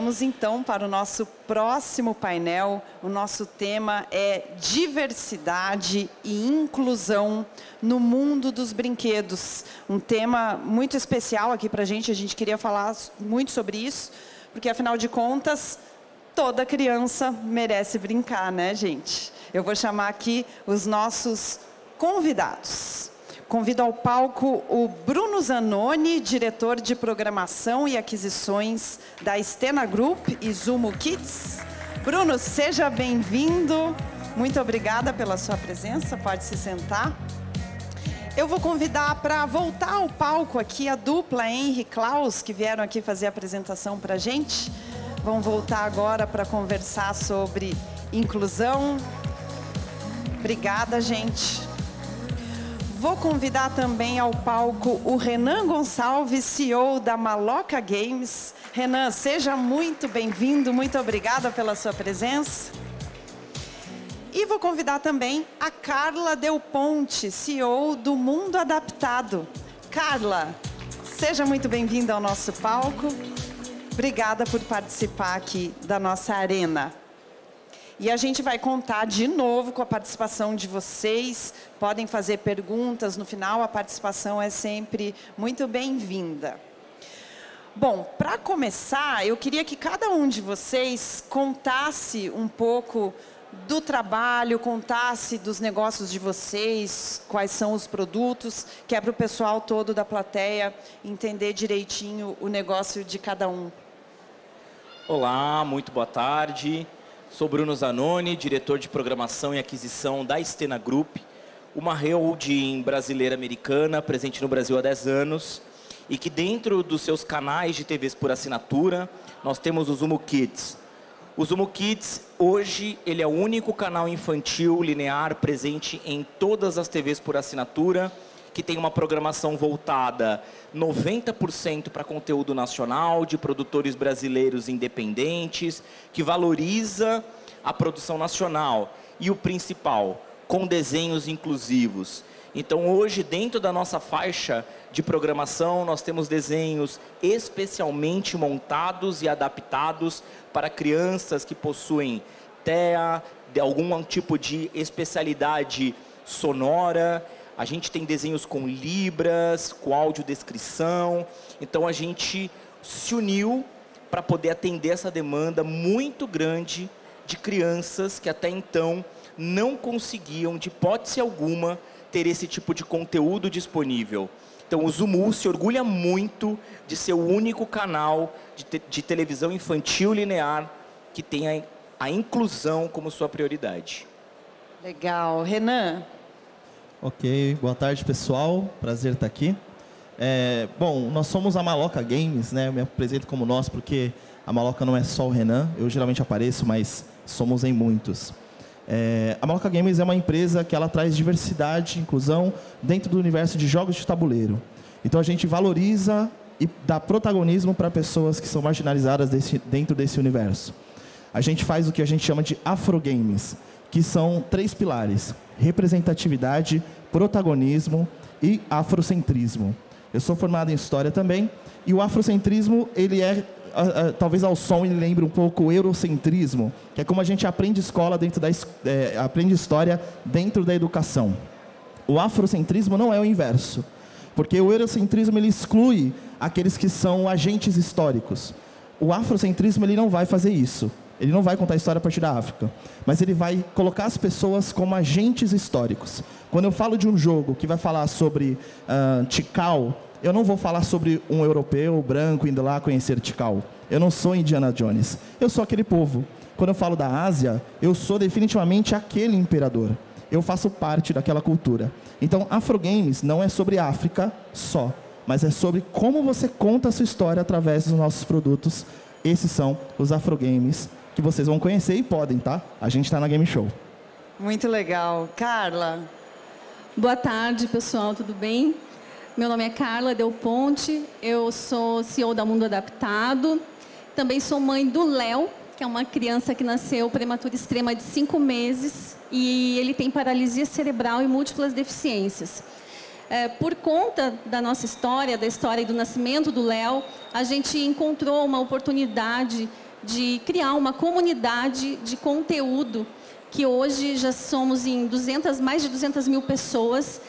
vamos então para o nosso próximo painel. O nosso tema é diversidade e inclusão no mundo dos brinquedos. Um tema muito especial aqui para a gente queria falar muito sobre isso, porque afinal de contas, toda criança merece brincar, né, gente? Eu vou chamar aqui os nossos convidados. Convido ao palco o Bruno Zanoni, diretor de programação e aquisições da Stena Group e Zumo Kids. Bruno, seja bem-vindo. Muito obrigada pela sua presença. Pode se sentar. Eu vou convidar para voltar ao palco aqui a dupla Henry e Klaus, que vieram aqui fazer a apresentação para a gente. Vão voltar agora para conversar sobre inclusão. Obrigada, gente. Vou convidar também ao palco o Renan Gonçalves, CEO da Maloca Games. Renan, seja muito bem-vindo, muito obrigada pela sua presença. E vou convidar também a Carla Del Ponte, CEO do Mundo Adaptado. Carla, seja muito bem-vinda ao nosso palco. Obrigada por participar aqui da nossa arena. E a gente vai contar de novo com a participação de vocês. Podem fazer perguntas no final, a participação é sempre muito bem-vinda. Bom, para começar, eu queria que cada um de vocês contasse um pouco do trabalho, contasse dos negócios de vocês, quais são os produtos, que é para o pessoal todo da plateia entender direitinho o negócio de cada um. Olá, muito boa tarde. Sou Bruno Zanoni, diretor de programação e aquisição da Stena Group, uma holding brasileira americana, presente no Brasil há 10 anos, e que dentro dos seus canais de TVs por assinatura, nós temos o Zumo Kids. O Zumo Kids, hoje, ele é o único canal infantil linear presente em todas as TVs por assinatura, que tem uma programação voltada 90% para conteúdo nacional, de produtores brasileiros independentes, que valoriza a produção nacional. E o principal, com desenhos inclusivos. Então, hoje, dentro da nossa faixa de programação, nós temos desenhos especialmente montados e adaptados para crianças que possuem TEA, de algum tipo de especialidade sonora. A gente tem desenhos com libras, com audiodescrição. Então, a gente se uniu para poder atender essa demanda muito grande de crianças que até então não conseguiam, de hipótese alguma, ter esse tipo de conteúdo disponível. Então, o Zumu se orgulha muito de ser o único canal de televisão infantil linear que tem a inclusão como sua prioridade. Legal. Renan? Ok, boa tarde, pessoal. Prazer estar aqui. Bom, nós somos a Maloca Games, né? Eu me apresento como nós porque a Maloca não é só o Renan. Eu geralmente apareço, mas somos em muitos. A Maloca Games é uma empresa que ela traz diversidade e inclusão dentro do universo de jogos de tabuleiro. Então, a gente valoriza e dá protagonismo para pessoas que são marginalizadas dentro desse universo. A gente faz o que a gente chama de Afrogames, que são 3 pilares: representatividade, protagonismo e afrocentrismo. Eu sou formado em História também, e o afrocentrismo, ele talvez ao som ele lembre um pouco o eurocentrismo, que é como a gente aprende aprende história dentro da educação. O afrocentrismo não é o inverso, porque o eurocentrismo ele exclui aqueles que são agentes históricos. O afrocentrismo ele não vai fazer isso. Ele não vai contar a história a partir da África, mas ele vai colocar as pessoas como agentes históricos. Quando eu falo de um jogo que vai falar sobre Tikal, eu não vou falar sobre um europeu branco indo lá conhecer Tikal. Eu não sou Indiana Jones. Eu sou aquele povo. Quando eu falo da Ásia, eu sou definitivamente aquele imperador. Eu faço parte daquela cultura. Então, Afrogames não é sobre África só, mas é sobre como você conta a sua história através dos nossos produtos. Esses são os Afrogames que vocês vão conhecer e podem, tá? A gente está na Game Show. Muito legal. Carla? Boa tarde, pessoal. Tudo bem? Meu nome é Carla Del Ponte. Eu sou CEO da Mundo Adaptado. Também sou mãe do Léo, que é uma criança que nasceu prematura extrema de 5 meses. E ele tem paralisia cerebral e múltiplas deficiências. Por conta da nossa história, da história e do nascimento do Léo, a gente encontrou uma oportunidade de criar uma comunidade de conteúdo, que hoje já somos em mais de 200 mil pessoas,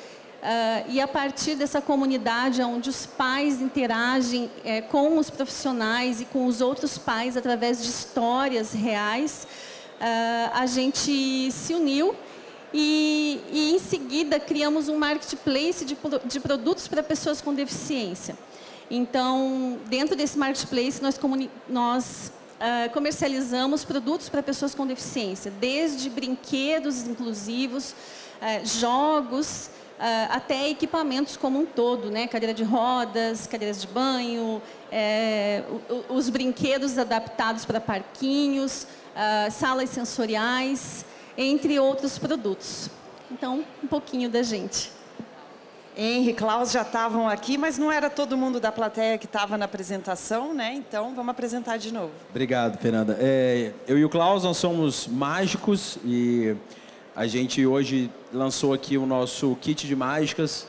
e a partir dessa comunidade, onde os pais interagem com os profissionais e com os outros pais através de histórias reais, a gente se uniu e em seguida criamos um marketplace de produtos para pessoas com deficiência. Então, dentro desse marketplace, nós comercializamos produtos para pessoas com deficiência, desde brinquedos inclusivos, jogos, até equipamentos como um todo, né? Cadeira de rodas, cadeiras de banho, os brinquedos adaptados para parquinhos, salas sensoriais, entre outros produtos. Então, um pouquinho da gente. Henri e Klaus já estavam aqui, mas não era todo mundo da plateia que estava na apresentação, né? Então, vamos apresentar de novo. Obrigado, Fernanda. Eu e o Klaus, nós somos mágicos e a gente hoje lançou aqui o nosso kit de mágicas,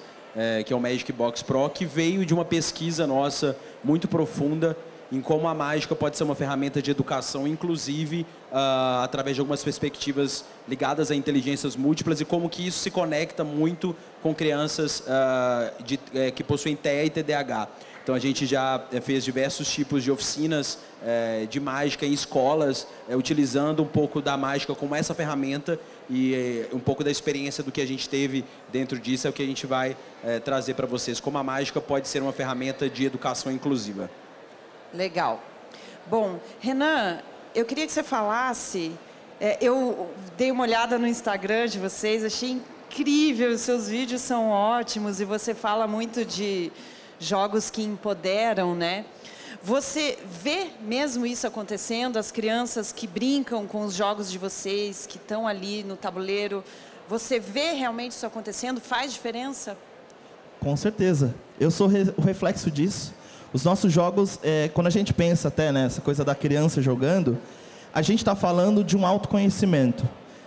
que é o Magic Box Pro, que veio de uma pesquisa nossa muito profunda em como a mágica pode ser uma ferramenta de educação, inclusive através de algumas perspectivas ligadas a inteligências múltiplas e como que isso se conecta muito com crianças que possuem TEA e TDAH. Então, a gente já fez diversos tipos de oficinas de mágica em escolas, utilizando um pouco da mágica como essa ferramenta e um pouco da experiência do que a gente teve dentro disso é o que a gente vai trazer para vocês, como a mágica pode ser uma ferramenta de educação inclusiva. Legal. Bom, Renan, eu queria que você falasse, eu dei uma olhada no Instagram de vocês, achei incrível, os seus vídeos são ótimos e você fala muito de jogos que empoderam, né? Você vê mesmo isso acontecendo, as crianças que brincam com os jogos de vocês, que estão ali no tabuleiro, você vê realmente isso acontecendo? Faz diferença? Com certeza. Eu sou o reflexo disso. Os nossos jogos, quando a gente pensa até nessa coisa da criança jogando, a gente está falando de um autoconhecimento.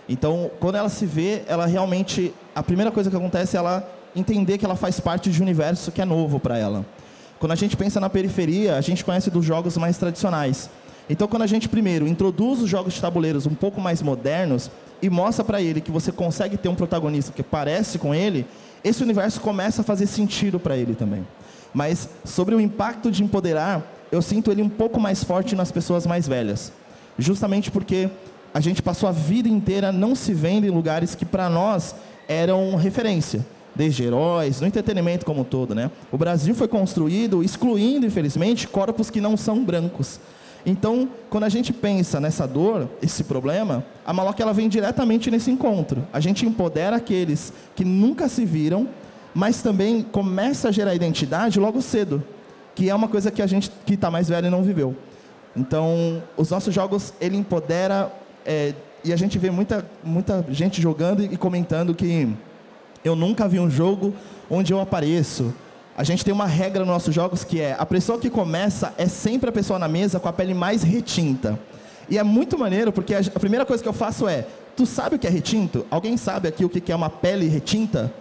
Então, quando ela se vê, ela realmente... A primeira coisa que acontece é ela entender que ela faz parte de um universo que é novo para ela. Quando a gente pensa na periferia, a gente conhece dos jogos mais tradicionais. Então, quando a gente primeiro introduz os jogos de tabuleiros um pouco mais modernos e mostra para ele que você consegue ter um protagonista que parece com ele, esse universo começa a fazer sentido para ele também. Mas, sobre o impacto de empoderar, eu sinto ele um pouco mais forte nas pessoas mais velhas. Justamente porque a gente passou a vida inteira não se vendo em lugares que, para nós, eram referência. Desde heróis, no entretenimento como um todo, né? O Brasil foi construído excluindo, infelizmente, corpos que não são brancos. Então, quando a gente pensa nessa dor, esse problema, a Maloca ela vem diretamente nesse encontro. A gente empodera aqueles que nunca se viram, mas também começa a gerar identidade logo cedo, que é uma coisa que a gente que está mais velho não viveu. Então, os nossos jogos, ele empodera, e a gente vê muita gente jogando e comentando que eu nunca vi um jogo onde eu apareço. A gente tem uma regra nos nossos jogos que é, a pessoa que começa é sempre a pessoa na mesa com a pele mais retinta. E é muito maneiro, porque a primeira coisa que eu faço é, tu sabe o que é retinto? Alguém sabe aqui o que é uma pele retinta?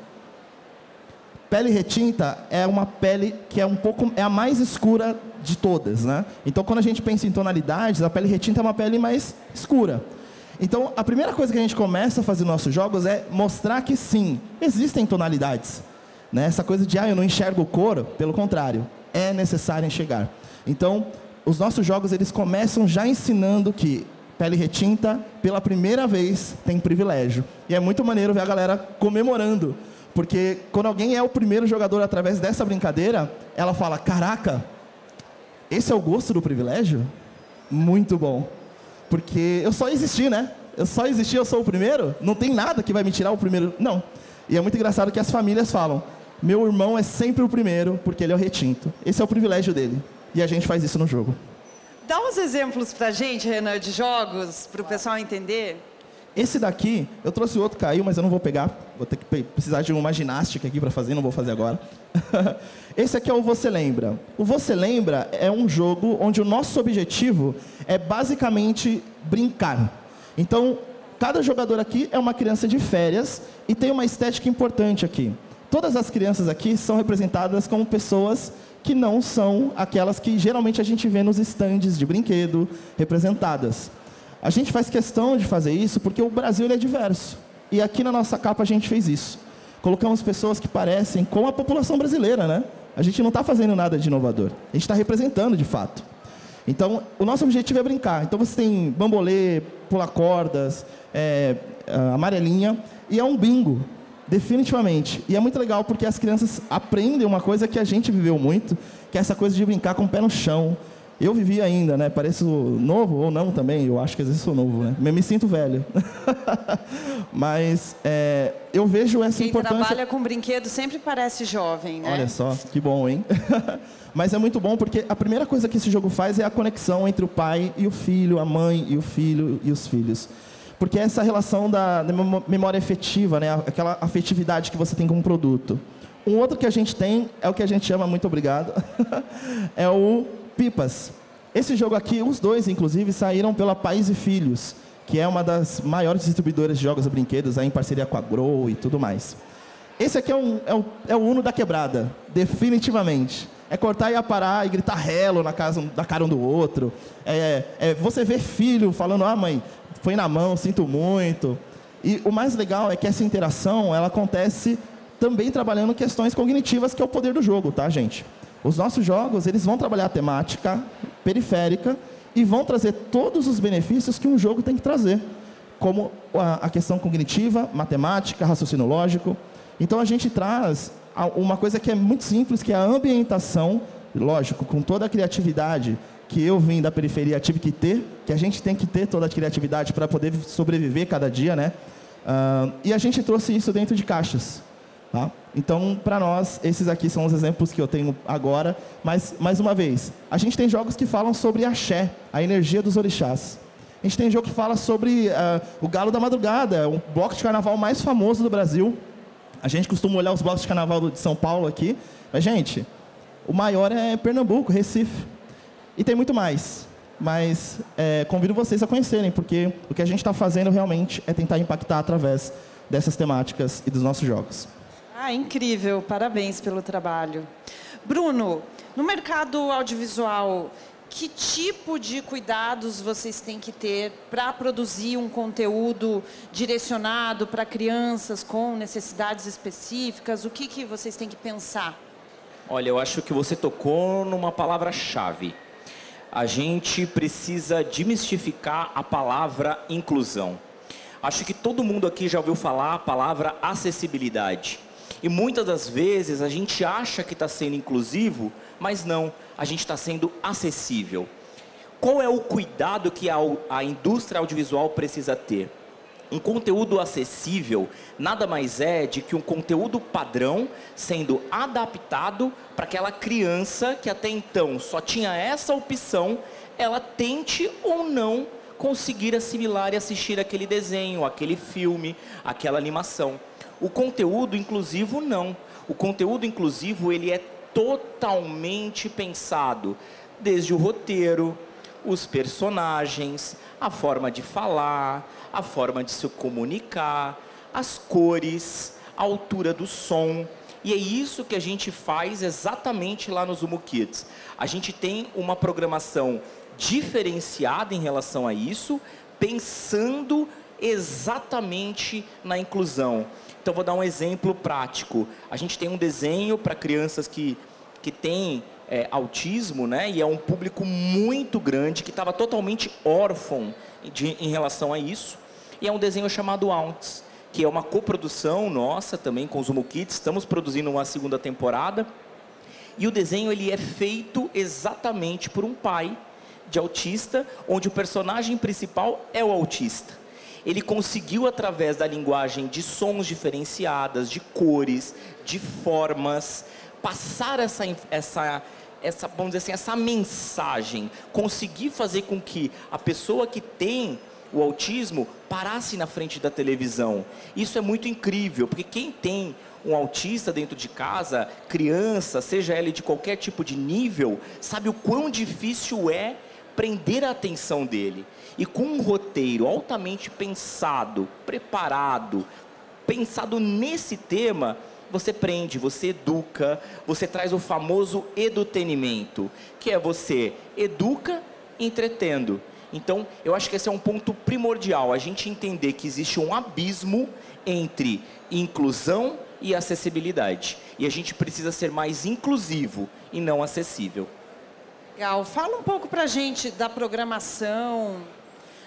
Pele retinta é uma pele que é a mais escura de todas, né? Então, quando a gente pensa em tonalidades, a pele retinta é uma pele mais escura. Então, a primeira coisa que a gente começa a fazer nos nossos jogos é mostrar que sim, existem tonalidades. Né? Essa coisa de, eu não enxergo cor, pelo contrário, é necessário enxergar. Então, os nossos jogos, eles começam já ensinando que pele retinta, pela primeira vez, tem privilégio. E é muito maneiro ver a galera comemorando. Porque quando alguém é o primeiro jogador através dessa brincadeira, ela fala, caraca, esse é o gosto do privilégio? Muito bom. Porque eu só existi, né? Eu só existi, eu sou o primeiro? Não tem nada que vai me tirar o primeiro. Não. E é muito engraçado que as famílias falam, meu irmão é sempre o primeiro, porque ele é o retinto. Esse é o privilégio dele. E a gente faz isso no jogo. Dá uns exemplos pra gente, Renan, de jogos, para o pessoal entender. Esse daqui, eu trouxe outro, caiu, mas eu não vou pegar. Vou ter que precisar de uma ginástica aqui para fazer, não vou fazer agora. Esse aqui é o Você Lembra. O Você Lembra é um jogo onde o nosso objetivo é basicamente brincar. Então, cada jogador aqui é uma criança de férias e tem uma estética importante aqui. Todas as crianças aqui são representadas como pessoas que não são aquelas que geralmente a gente vê nos estandes de brinquedo representadas. A gente faz questão de fazer isso porque o Brasil ele é diverso. E aqui na nossa capa a gente fez isso. Colocamos pessoas que parecem com a população brasileira, né? A gente não está fazendo nada de inovador. A gente está representando de fato. Então, o nosso objetivo é brincar. Então, você tem bambolê, pular cordas, amarelinha, e é um bingo, definitivamente. E é muito legal porque as crianças aprendem uma coisa que a gente viveu muito, que é essa coisa de brincar com o pé no chão. Eu vivi ainda, né? Pareço novo ou não também. Eu acho que às vezes sou novo, né? Me sinto velho. Mas eu vejo essa importância... Quem trabalha com brinquedo sempre parece jovem, né? Olha só, que bom, hein? Mas é muito bom porque a primeira coisa que esse jogo faz é a conexão entre o pai e o filho, a mãe e o filho e os filhos. Porque é essa relação da memória afetiva, né? Aquela afetividade que você tem com um produto. Um outro que a gente tem é o que a gente chama, muito obrigado, é o Pipas. Esse jogo aqui, os dois, inclusive, saíram pela Pais e Filhos, que é uma das maiores distribuidoras de jogos e brinquedos, aí, em parceria com a Grow e tudo mais. Esse aqui é o Uno da quebrada, definitivamente. É cortar e aparar e gritar hello na cara um do outro. Você vê filho falando, mãe, foi na mão, sinto muito. E o mais legal é que essa interação, ela acontece também trabalhando questões cognitivas, que é o poder do jogo, tá, gente? Os nossos jogos, eles vão trabalhar a temática periférica e vão trazer todos os benefícios que um jogo tem que trazer, como a questão cognitiva, matemática, raciocínio lógico. Então, a gente traz uma coisa que é muito simples, que é a ambientação, lógico, com toda a criatividade que eu vim da periferia tive que ter, que a gente tem que ter toda a criatividade para poder sobreviver cada dia, né? E a gente trouxe isso dentro de caixas. Tá? Então, para nós, esses aqui são os exemplos que eu tenho agora. Mas, mais uma vez, a gente tem jogos que falam sobre axé, a energia dos orixás. A gente tem jogo que fala sobre o Galo da Madrugada, o bloco de carnaval mais famoso do Brasil. A gente costuma olhar os blocos de carnaval de São Paulo aqui. Mas, gente, o maior é Pernambuco, Recife. E tem muito mais. Mas convido vocês a conhecerem, porque o que a gente está fazendo realmente é tentar impactar através dessas temáticas e dos nossos jogos. Incrível, parabéns pelo trabalho. Bruno, no mercado audiovisual, que tipo de cuidados vocês têm que ter para produzir um conteúdo direcionado para crianças com necessidades específicas? O que vocês têm que pensar? Olha, eu acho que você tocou numa palavra-chave. A gente precisa desmistificar a palavra inclusão. Acho que todo mundo aqui já ouviu falar a palavra acessibilidade. E muitas das vezes a gente acha que está sendo inclusivo, mas não, a gente está sendo acessível. Qual é o cuidado que a indústria audiovisual precisa ter? Um conteúdo acessível nada mais é de que um conteúdo padrão sendo adaptado para aquela criança que até então só tinha essa opção, ela tente ou não conseguir assimilar e assistir aquele desenho, aquele filme, aquela animação. O conteúdo inclusivo não. O conteúdo inclusivo ele é totalmente pensado, desde o roteiro, os personagens, a forma de falar, a forma de se comunicar, as cores, a altura do som. E é isso que a gente faz exatamente lá no Zumo Kids. A gente tem uma programação diferenciada em relação a isso, pensando exatamente na inclusão. Então, vou dar um exemplo prático. A gente tem um desenho para crianças que têm autismo, né? E é um público muito grande, que estava totalmente órfão em relação a isso. E é um desenho chamado Aunts, que é uma coprodução nossa também com o Zumo Kids. Estamos produzindo uma segunda temporada. E o desenho ele é feito exatamente por um pai de autista, onde o personagem principal é o autista. Ele conseguiu, através da linguagem de sons diferenciadas, de cores, de formas, passar vamos dizer assim, essa mensagem, conseguir fazer com que a pessoa que tem o autismo parasse na frente da televisão. Isso é muito incrível, porque quem tem um autista dentro de casa, criança, seja ele de qualquer tipo de nível, sabe o quão difícil é prender a atenção dele. E com um roteiro altamente pensado, preparado, pensado nesse tema, você prende, você educa, você traz o famoso edutenimento, que é você educa entretendo. Então, eu acho que esse é um ponto primordial, a gente entender que existe um abismo entre inclusão e acessibilidade. E a gente precisa ser mais inclusivo e não acessível. Legal. Fala um pouco pra gente da programação.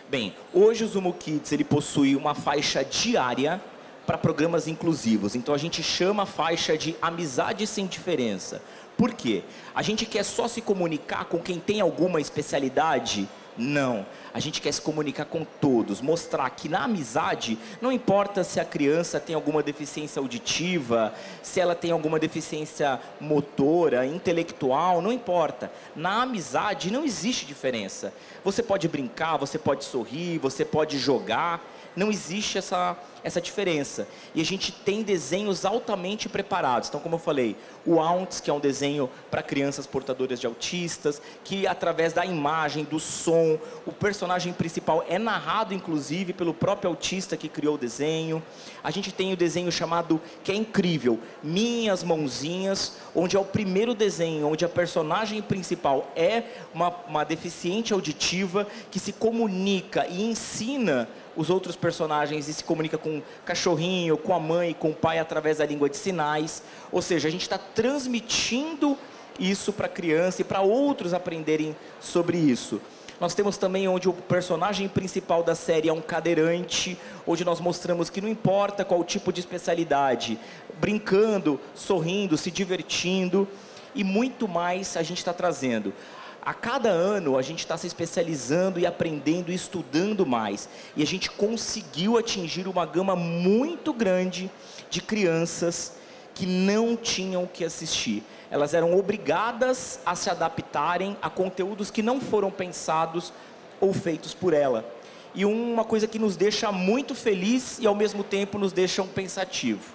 Bem, hoje o Zumo Kids ele possui uma faixa diária para programas inclusivos. Então a gente chama a faixa de amizade sem diferença. Por quê? A gente quer só se comunicar com quem tem alguma especialidade? Não. A gente quer se comunicar com todos, mostrar que na amizade, não importa se a criança tem alguma deficiência auditiva, se ela tem alguma deficiência motora, intelectual, não importa. Na amizade não existe diferença. Você pode brincar, você pode sorrir, você pode jogar, não existe essa diferença. E a gente tem desenhos altamente preparados. Então, como eu falei, o Aunts, que é um desenho para crianças portadoras de autistas, que através da imagem, do som, o personagem principal é narrado, inclusive, pelo próprio autista que criou o desenho. A gente tem o desenho chamado, que é incrível, Minhas Mãozinhas, onde é o primeiro desenho, onde a personagem principal é uma deficiente auditiva que se comunica e ensina os outros personagens e se comunica com o cachorrinho, com a mãe, com o pai através da língua de sinais. Ou seja, a gente está transmitindo isso para a criança e para outros aprenderem sobre isso. Nós temos também onde o personagem principal da série é um cadeirante, onde nós mostramos que não importa qual tipo de especialidade, brincando, sorrindo, se divertindo e muito mais a gente está trazendo. A cada ano a gente está se especializando e aprendendo e estudando mais. E a gente conseguiu atingir uma gama muito grande de crianças que não tinham o que assistir. Elas eram obrigadas a se adaptarem a conteúdos que não foram pensados ou feitos por ela. E uma coisa que nos deixa muito feliz e ao mesmo tempo nos deixa pensativo.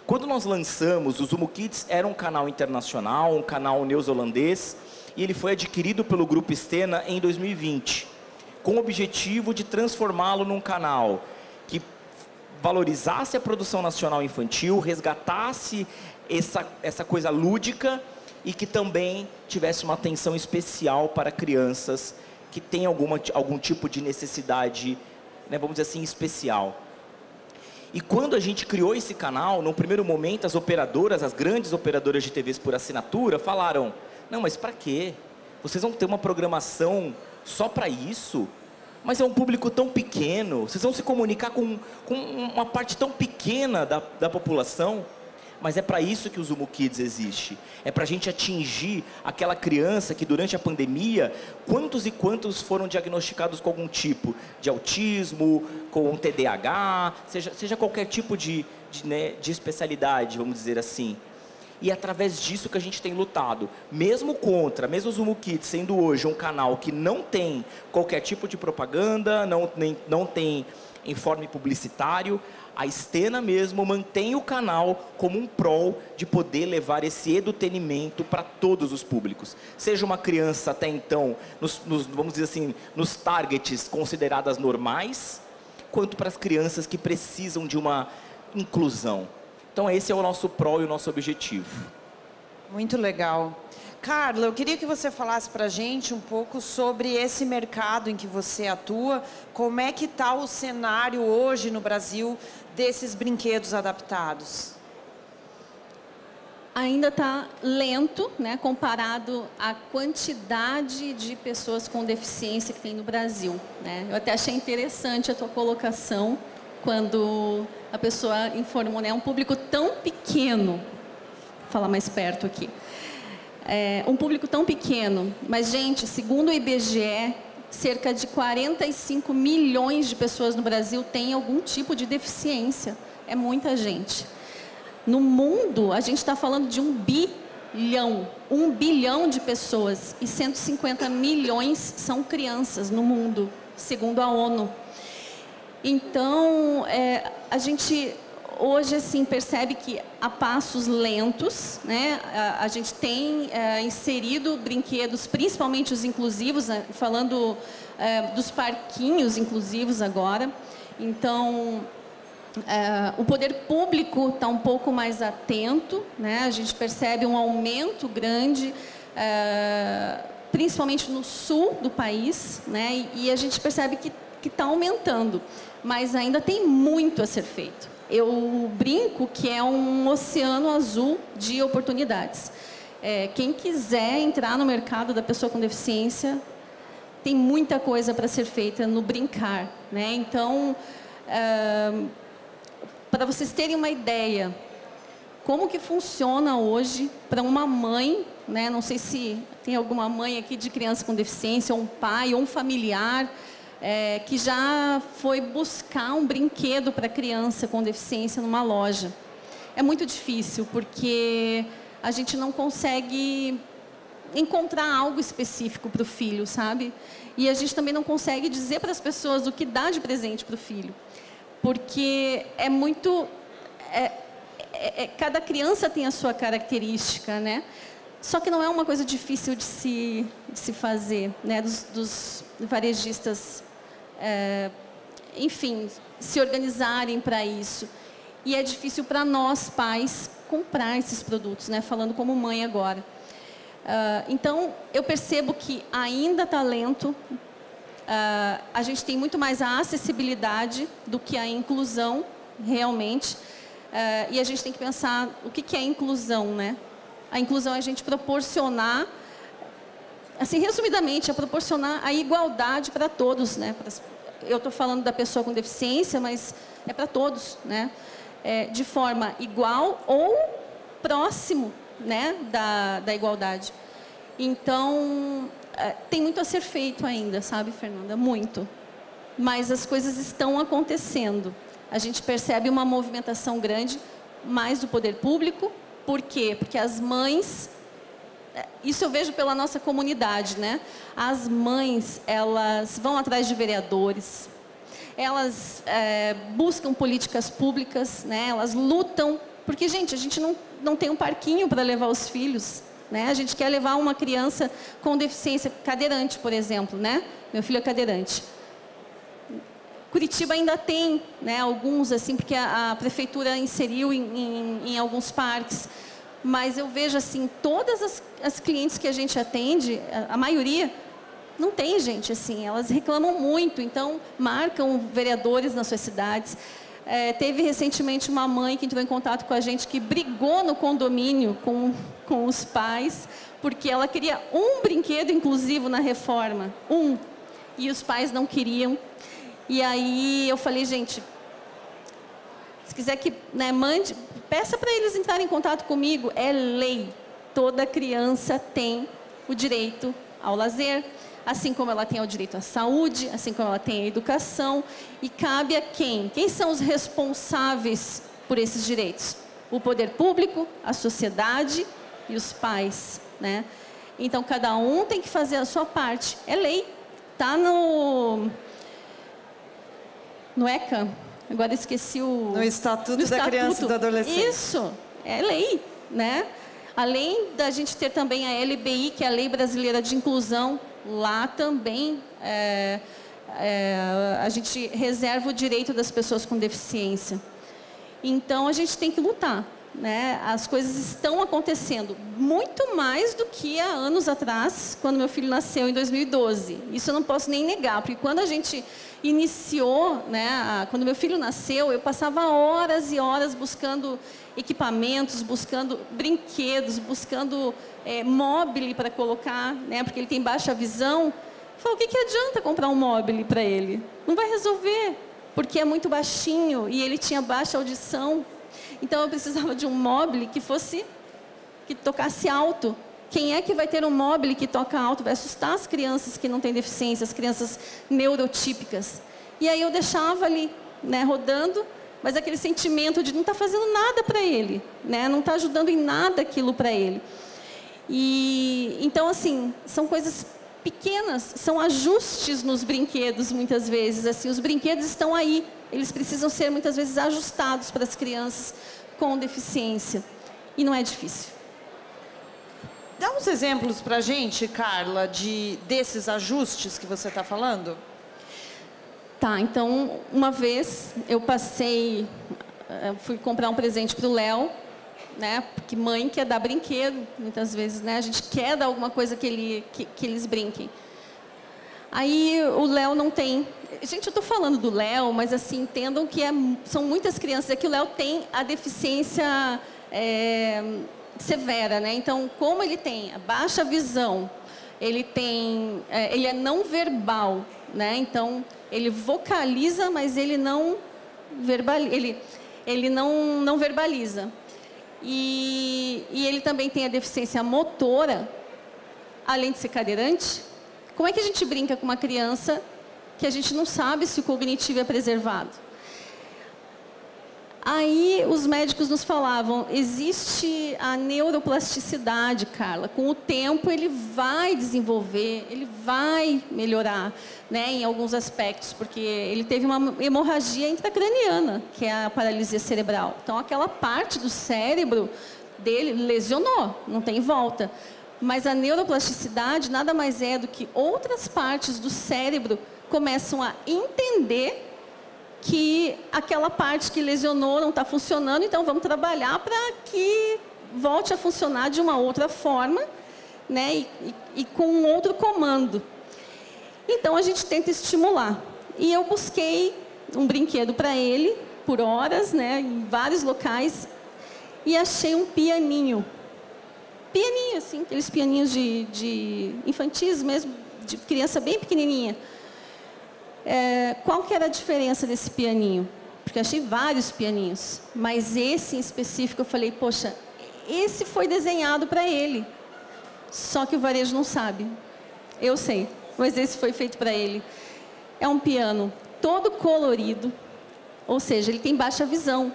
Quando nós lançamos, o Zumo Kids era um canal internacional, um canal neozelandês, e ele foi adquirido pelo Grupo Stena em 2020, com o objetivo de transformá-lo num canal que valorizasse a produção nacional infantil, resgatasse essa coisa lúdica e que também tivesse uma atenção especial para crianças que têm algum tipo de necessidade, né, vamos dizer assim, especial. E quando a gente criou esse canal, no primeiro momento as operadoras, as grandes operadoras de TVs por assinatura, falaram: não, mas para quê? Vocês vão ter uma programação só para isso? Mas é um público tão pequeno, vocês vão se comunicar com uma parte tão pequena da população? Mas é para isso que o Zumo Kids existe. É para a gente atingir aquela criança que durante a pandemia, quantos e quantos foram diagnosticados com algum tipo de autismo, com TDAH, seja qualquer tipo de especialidade, vamos dizer assim. E é através disso que a gente tem lutado. Mesmo o Zumo Kids sendo hoje um canal que não tem qualquer tipo de propaganda, não tem informe publicitário, a Stena mesmo mantém o canal como um prol de poder levar esse edutenimento para todos os públicos. Seja uma criança até então, vamos dizer assim, nos targets consideradas normais, quanto para as crianças que precisam de uma inclusão. Então esse é o nosso prol e o nosso objetivo. Muito legal. Carla, eu queria que você falasse para a gente um pouco sobre esse mercado em que você atua. Como é que está o cenário hoje no Brasil desses brinquedos adaptados? Ainda está lento, né, comparado à quantidade de pessoas com deficiência que tem no Brasil, né? Eu até achei interessante a tua colocação quando a pessoa informou, né, um público tão pequeno. Vou falar mais perto aqui. Um público tão pequeno, mas, gente, segundo o IBGE, cerca de 45 milhões de pessoas no Brasil têm algum tipo de deficiência. É muita gente. No mundo, a gente está falando de 1 bilhão de pessoas e 150 milhões são crianças no mundo, segundo a ONU. Então, a gente hoje assim percebe que a passos lentos, né, a gente tem inserido brinquedos, principalmente os inclusivos, né, falando dos parquinhos inclusivos agora. Então, O poder público está um pouco mais atento, né? A gente percebe um aumento grande, principalmente no sul do país, né? E a gente percebe que está aumentando, mas ainda tem muito a ser feito. Eu brinco que é um oceano azul de oportunidades. Quem quiser entrar no mercado da pessoa com deficiência, tem muita coisa para ser feita no brincar, né? Então, para vocês terem uma ideia, como que funciona hoje para uma mãe, né? Não sei se tem alguma mãe aqui de criança com deficiência, ou um pai, ou um familiar, que já foi buscar um brinquedo para criança com deficiência numa loja. É muito difícil, porque a gente não consegue encontrar algo específico para o filho, sabe? E a gente também não consegue dizer para as pessoas o que dá de presente para o filho. Porque é muito... cada criança tem a sua característica, né? Só que não é uma coisa difícil de se fazer, né? Dos varejistas, enfim, se organizarem para isso. E é difícil para nós, pais, comprar esses produtos, né? Falando como mãe agora. Então, eu percebo que ainda está lento. A gente tem muito mais a acessibilidade do que a inclusão, realmente. E a gente tem que pensar o que é inclusão, né? A inclusão é a gente proporcionar, assim, resumidamente, é proporcionar a igualdade para todos, né? Eu estou falando da pessoa com deficiência, mas é para todos, né? De forma igual ou próximo, né? da igualdade. Então, tem muito a ser feito ainda, sabe, Fernanda? Muito. Mas as coisas estão acontecendo. A gente percebe uma movimentação grande, mais do poder público. Por quê? Porque as mães... Isso eu vejo pela nossa comunidade, né? As mães, elas vão atrás de vereadores, elas buscam políticas públicas, né? Elas lutam. Porque, gente, a gente não tem um parquinho para levar os filhos, né? A gente quer levar uma criança com deficiência, cadeirante, por exemplo, né? Meu filho é cadeirante. Curitiba ainda tem, né, alguns, assim, porque a prefeitura inseriu em alguns parques. Mas eu vejo, assim, todas as clientes que a gente atende, a maioria, não tem, gente, assim. Elas reclamam muito, então marcam vereadores nas suas cidades. Teve recentemente uma mãe que entrou em contato com a gente que brigou no condomínio com os pais, porque ela queria um brinquedo inclusivo na reforma, e os pais não queriam. E aí eu falei, gente, se quiser que, né, mande, peça para eles entrarem em contato comigo, é lei. Toda criança tem o direito ao lazer, assim como ela tem o direito à saúde, assim como ela tem a educação, e cabe a quem? Quem são os responsáveis por esses direitos? O poder público, a sociedade e os pais, né? Então, cada um tem que fazer a sua parte. É lei. Está no ECA, agora esqueci o... No Estatuto da Criança e do Adolescente. Isso, é lei, né? Além da gente ter também a LBI, que é a Lei Brasileira de Inclusão, lá também a gente reserva o direito das pessoas com deficiência. Então, a gente tem que lutar, né? As coisas estão acontecendo muito mais do que há anos atrás, quando meu filho nasceu em 2012. Isso eu não posso nem negar, porque quando a gente iniciou, né, quando meu filho nasceu, eu passava horas e horas buscando equipamentos, buscando brinquedos, buscando móbile para colocar, né, porque ele tem baixa visão. Eu falei, o que adianta comprar um móbile para ele? Não vai resolver, porque é muito baixinho e ele tinha baixa audição. Então eu precisava de um móbile que tocasse alto. Quem é que vai ter um móbile que toca alto? Vai assustar as crianças que não têm deficiência, as crianças neurotípicas. E aí eu deixava ali, né, rodando, mas aquele sentimento de não estar fazendo nada para ele, né, não estar ajudando em nada aquilo para ele. E então, assim, são coisas pequenas, são ajustes nos brinquedos, muitas vezes. Assim, os brinquedos estão aí, eles precisam ser muitas vezes ajustados para as crianças com deficiência. E não é difícil. Dá uns exemplos para a gente, Carla, desses ajustes que você está falando? Tá, então, uma vez eu fui comprar um presente para o Léo, né? Porque mãe quer dar brinquedo, muitas vezes, né? A gente quer dar alguma coisa que eles brinquem. Aí o Léo não tem. Gente, eu estou falando do Léo, mas assim, entendam que são muitas crianças. É que o Léo tem a deficiência severa, né? Então, como ele tem a baixa visão, ele é não verbal, né? Então, ele vocaliza, mas ele não verbaliza. Ele não verbaliza. E ele também tem a deficiência motora, além de ser cadeirante. Como é que a gente brinca com uma criança que a gente não sabe se o cognitivo é preservado? Aí os médicos nos falavam, existe a neuroplasticidade, Carla. Com o tempo ele vai desenvolver, ele vai melhorar, né, em alguns aspectos, porque ele teve uma hemorragia intracraniana, que é a paralisia cerebral. Então aquela parte do cérebro dele lesionou, não tem volta. Mas a neuroplasticidade nada mais é do que outras partes do cérebro começam a entender que aquela parte que lesionou não está funcionando, então vamos trabalhar para que volte a funcionar de uma outra forma, né, e com um outro comando. Então a gente tenta estimular. E eu busquei um brinquedo para ele, por horas, né, em vários locais, e achei um pianinho. Pianinho, assim, aqueles pianinhos de infantis mesmo, de criança bem pequenininha. Qual que era a diferença desse pianinho? Porque eu achei vários pianinhos, mas esse em específico eu falei, poxa, esse foi desenhado para ele. Só que o varejo não sabe. Eu sei, mas esse foi feito para ele. É um piano todo colorido, ou seja, ele tem baixa visão.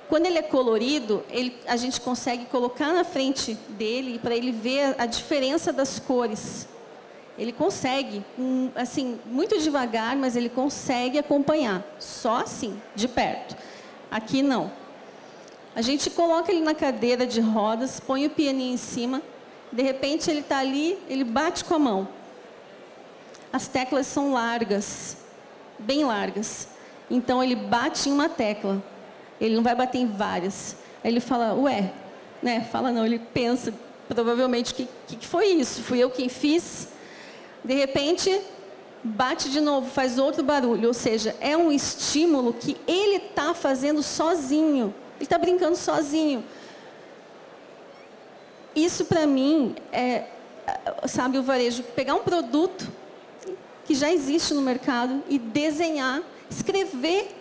Quando ele é colorido, a gente consegue colocar na frente dele para ele ver a diferença das cores. Ele consegue, assim, muito devagar, mas ele consegue acompanhar. Só assim, de perto. Aqui não. A gente coloca ele na cadeira de rodas, põe o pianinho em cima, de repente ele está ali, ele bate com a mão. As teclas são largas, bem largas. Então ele bate em uma tecla. Ele não vai bater em várias. Aí ele fala, ué, né? Fala não, ele pensa, provavelmente, o que foi isso? Fui eu quem fiz? De repente, bate de novo, faz outro barulho. Ou seja, é um estímulo que ele está fazendo sozinho. Ele está brincando sozinho. Isso, para mim, sabe, o varejo, pegar um produto que já existe no mercado e desenhar, escrever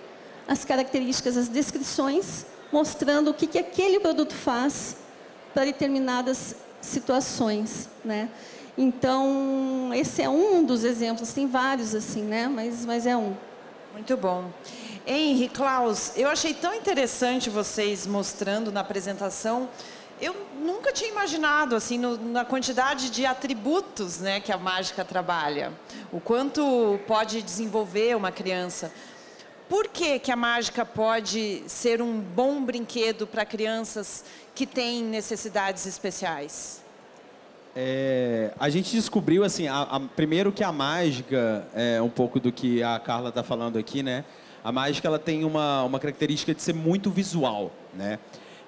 as características, as descrições, mostrando o que aquele produto faz para determinadas situações, né? Então, esse é um dos exemplos, tem vários assim, né? Mas é um. Muito bom. Henri, Klaus, eu achei tão interessante vocês mostrando na apresentação. Eu nunca tinha imaginado, assim, na quantidade de atributos, né, que a mágica trabalha. O quanto pode desenvolver uma criança. Por que a mágica pode ser um bom brinquedo para crianças que têm necessidades especiais? A gente descobriu, assim, primeiro que a mágica, um pouco do que a Carla está falando aqui, né? A mágica, ela tem uma característica de ser muito visual, né?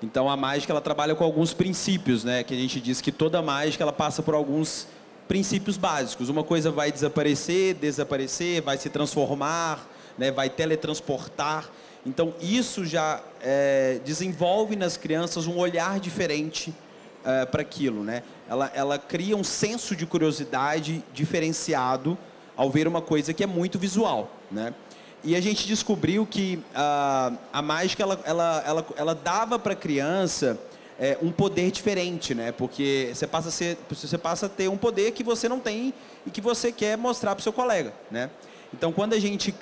Então, a mágica, ela trabalha com alguns princípios, né? Que a gente diz que toda mágica, ela passa por alguns princípios básicos. Uma coisa vai desaparecer, vai se transformar, né? Vai teletransportar. Então, isso já desenvolve nas crianças um olhar diferente para aquilo, né? Ela cria um senso de curiosidade diferenciado ao ver uma coisa que é muito visual, né? E a gente descobriu que a mágica ela dava para a criança um poder diferente, né? Porque você passa a ter um poder que você não tem e que você quer mostrar para o seu colega, né? Então, quando a gente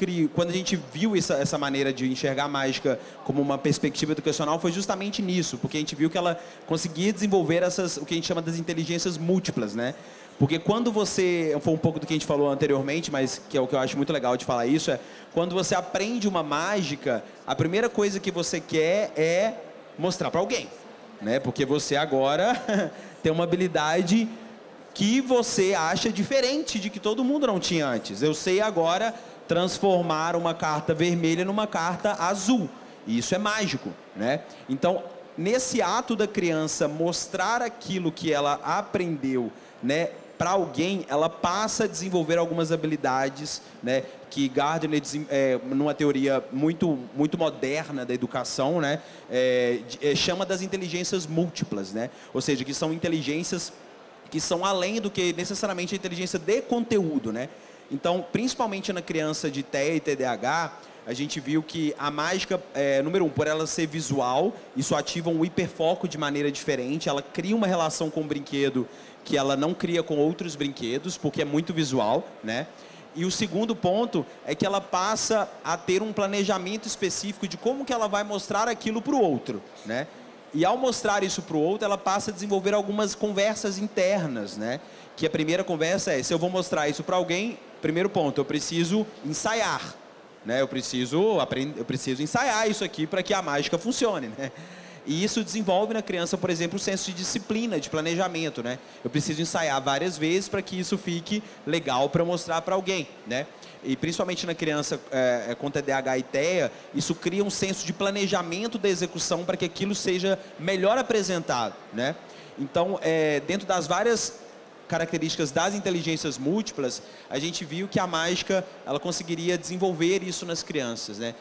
viu essa maneira de enxergar a mágica como uma perspectiva educacional, foi justamente nisso, porque a gente viu que ela conseguia desenvolver o que a gente chama das inteligências múltiplas, né? Porque quando foi um pouco do que a gente falou anteriormente, mas que é o que eu acho muito legal de falar isso, quando você aprende uma mágica, a primeira coisa que você quer é mostrar para alguém, né? Porque você agora tem uma habilidade que você acha diferente de que todo mundo não tinha antes. Eu sei agora transformar uma carta vermelha numa carta azul. E isso é mágico, né? Então, nesse ato da criança mostrar aquilo que ela aprendeu, né, para alguém, ela passa a desenvolver algumas habilidades, né, que Gardner, numa teoria muito moderna da educação, né, chama das inteligências múltiplas, né? Ou seja, que são inteligências que são além do que necessariamente a inteligência de conteúdo, né? Então, principalmente na criança de TEA e TDAH, a gente viu que a mágica, número 1, por ela ser visual, isso ativa um hiperfoco de maneira diferente, ela cria uma relação com o brinquedo que ela não cria com outros brinquedos, porque é muito visual, né? E o segundo ponto é que ela passa a ter um planejamento específico de como que ela vai mostrar aquilo para o outro, né? E ao mostrar isso para o outro, ela passa a desenvolver algumas conversas internas, né? Que a primeira conversa é, se eu vou mostrar isso para alguém, primeiro ponto, eu preciso ensaiar, né? Eu preciso ensaiar isso aqui para que a mágica funcione, né? E isso desenvolve na criança, por exemplo, o senso de disciplina, de planejamento, né? Eu preciso ensaiar várias vezes para que isso fique legal para mostrar para alguém, né? E principalmente na criança com TDAH e TEA, isso cria um senso de planejamento da execução para que aquilo seja melhor apresentado, né? Então, dentro das várias características das inteligências múltiplas, a gente viu que a mágica, ela conseguiria desenvolver isso nas crianças, né?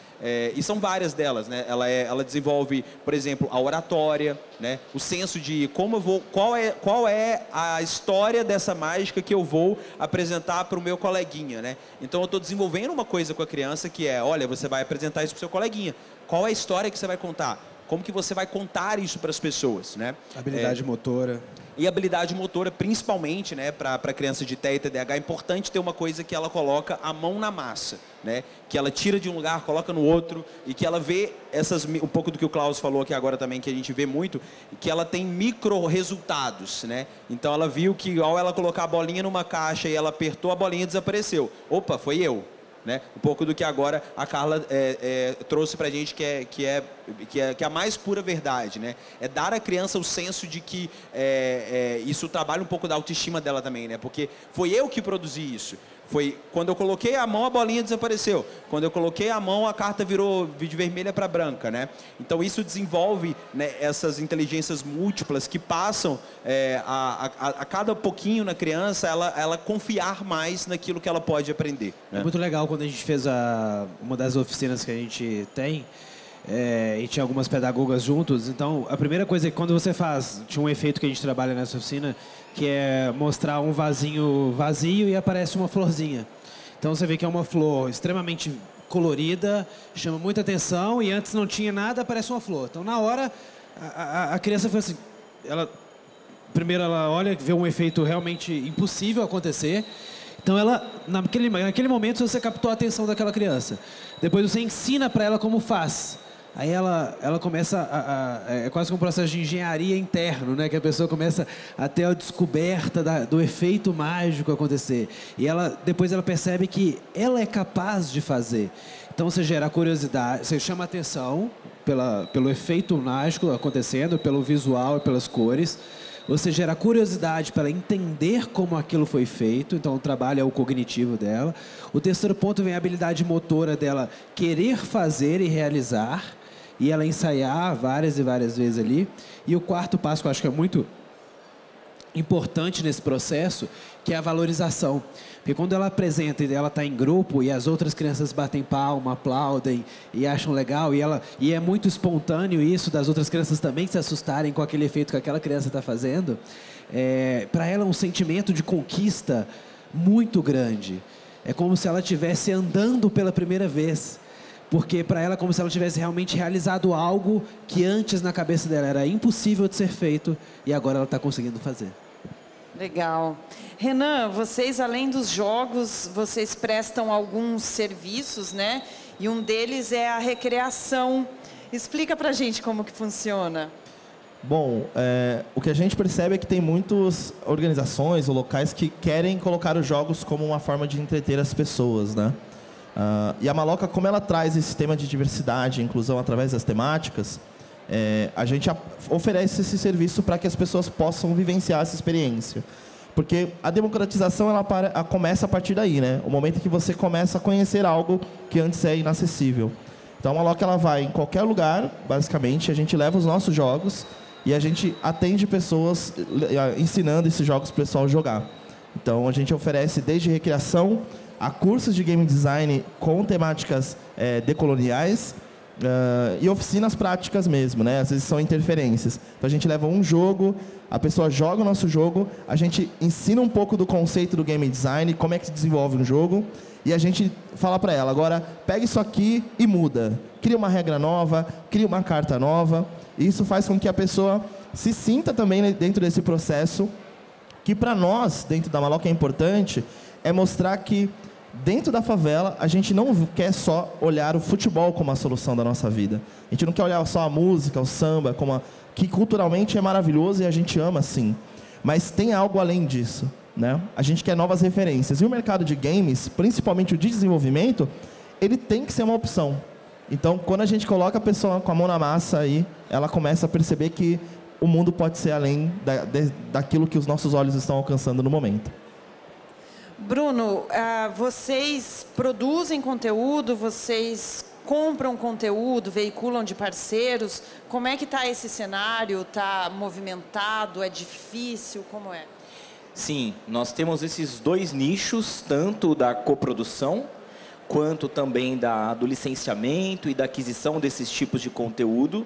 E são várias delas, né? Ela desenvolve, por exemplo, a oratória, né? O senso de qual é a história dessa mágica que eu vou apresentar para o meu coleguinha, né? Então eu estou desenvolvendo uma coisa com a criança que é, olha, você vai apresentar isso para o seu coleguinha. Qual é a história que você vai contar? Como que você vai contar isso para as pessoas, né? Habilidade motora. E habilidade motora, principalmente, né, para criança de TEA e TDAH, é importante ter uma coisa que ela coloca a mão na massa, né? Que ela tira de um lugar, coloca no outro, e que ela vê um pouco do que o Klaus falou aqui agora também, que a gente vê muito, que ela tem micro resultados, né? Então ela viu que ao ela colocar a bolinha numa caixa e ela apertou a bolinha e desapareceu. Opa, foi eu. Né? Um pouco do que agora a Carla trouxe para a gente que é a mais pura verdade, né? É dar à criança o senso de que isso trabalha um pouco da autoestima dela também, né? Porque foi eu que produzi isso. Foi quando eu coloquei a mão, a bolinha desapareceu. Quando eu coloquei a mão, a carta virou de vermelha para branca, né? Então isso desenvolve, né, essas inteligências múltiplas que passam a cada pouquinho na criança, ela confiar mais naquilo que ela pode aprender, né? É muito legal quando a gente fez uma das oficinas que a gente tem, e tinha algumas pedagogas juntos. Então, a primeira coisa é que quando você tinha um efeito que a gente trabalha nessa oficina, que é mostrar um vasinho vazio e aparece uma florzinha. Então, você vê que é uma flor extremamente colorida, chama muita atenção, e antes não tinha nada, aparece uma flor. Então, na hora, a criança foi assim, primeiro ela olha, vê um efeito realmente impossível acontecer. Então, naquele momento, você captou a atenção daquela criança. Depois, você ensina para ela como faz. Aí ela começa é quase que um processo de engenharia interno, né? Que a pessoa começa a ter a descoberta do efeito mágico acontecer. E depois ela percebe que ela é capaz de fazer. Então você gera curiosidade, você chama atenção pelo efeito mágico acontecendo, pelo visual e pelas cores. Você gera curiosidade para ela entender como aquilo foi feito. Então o trabalho é o cognitivo dela. O terceiro ponto vem a habilidade motora dela querer fazer e realizar. E ela ensaiar várias e várias vezes ali. E o quarto passo, que eu acho que é muito importante nesse processo, que é a valorização. Porque quando ela apresenta e ela está em grupo e as outras crianças batem palma, aplaudem e acham legal, e é muito espontâneo isso das outras crianças também se assustarem com aquele efeito que aquela criança está fazendo, para ela é um sentimento de conquista muito grande. É como se ela estivesse andando pela primeira vez. Porque para ela é como se ela tivesse realmente realizado algo que antes na cabeça dela era impossível de ser feito e agora ela está conseguindo fazer. Legal. Renan, vocês além dos jogos, vocês prestam alguns serviços, né? E um deles é a recreação. Explica pra gente como que funciona. Bom, o que a gente percebe é que tem muitas organizações ou locais que querem colocar os jogos como uma forma de entreter as pessoas, né? E a Maloca, como ela traz esse tema de diversidade e inclusão através das temáticas, a gente oferece esse serviço para que as pessoas possam vivenciar essa experiência. Porque a democratização ela começa a partir daí, né? O momento em que você começa a conhecer algo que antes é inacessível. Então a Maloca ela vai em qualquer lugar, basicamente, a gente leva os nossos jogos e a gente atende pessoas ensinando esses jogos para o pessoal jogar. Então a gente oferece desde recreação a cursos de game design com temáticas decoloniais e oficinas práticas mesmo, né? Às vezes são interferências. Então a gente leva um jogo, a pessoa joga o nosso jogo, a gente ensina um pouco do conceito do game design, como é que se desenvolve um jogo, e a gente fala para ela, agora pega isso aqui e muda. Cria uma regra nova, cria uma carta nova, e isso faz com que a pessoa se sinta também dentro desse processo, que para nós, dentro da Maloca, é importante, é mostrar que dentro da favela, a gente não quer só olhar o futebol como a solução da nossa vida. A gente não quer olhar só a música, o samba, que culturalmente é maravilhoso e a gente ama, sim. Mas tem algo além disso, né? A gente quer novas referências. E o mercado de games, principalmente o de desenvolvimento, ele tem que ser uma opção. Então, quando a gente coloca a pessoa com a mão na massa, aí, ela começa a perceber que o mundo pode ser além daquilo que os nossos olhos estão alcançando no momento. Bruno, vocês produzem conteúdo, vocês compram conteúdo, veiculam de parceiros. Como é que está esse cenário? Está movimentado? É difícil? Como é? Sim, nós temos esses dois nichos, tanto da coprodução, quanto também do licenciamento e da aquisição desses tipos de conteúdo.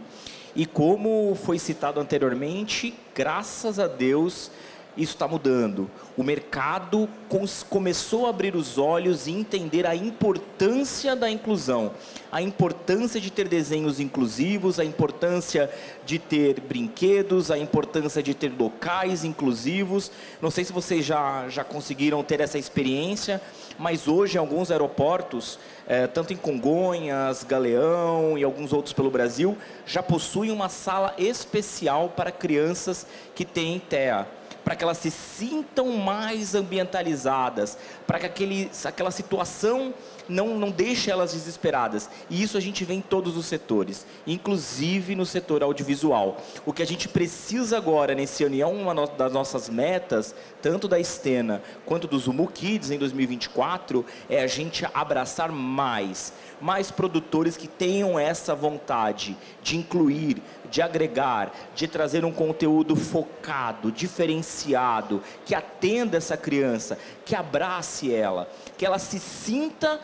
E como foi citado anteriormente, graças a Deus, isso está mudando. O mercado começou a abrir os olhos e entender a importância da inclusão, a importância de ter desenhos inclusivos, a importância de ter brinquedos, a importância de ter locais inclusivos. Não sei se vocês já conseguiram ter essa experiência, mas hoje em alguns aeroportos, tanto em Congonhas, Galeão e alguns outros pelo Brasil, já possuem uma sala especial para crianças que têm TEA, para que elas se sintam mais ambientalizadas, para que aquela situação não deixe elas desesperadas. E isso a gente vê em todos os setores, inclusive no setor audiovisual. O que a gente precisa agora, nesse ano, e é uma das nossas metas, tanto da Stena quanto do Zumu Kids em 2024, é a gente abraçar mais produtores que tenham essa vontade de incluir, de agregar, de trazer um conteúdo focado, diferenciado, que atenda essa criança, que abrace ela, que ela se sinta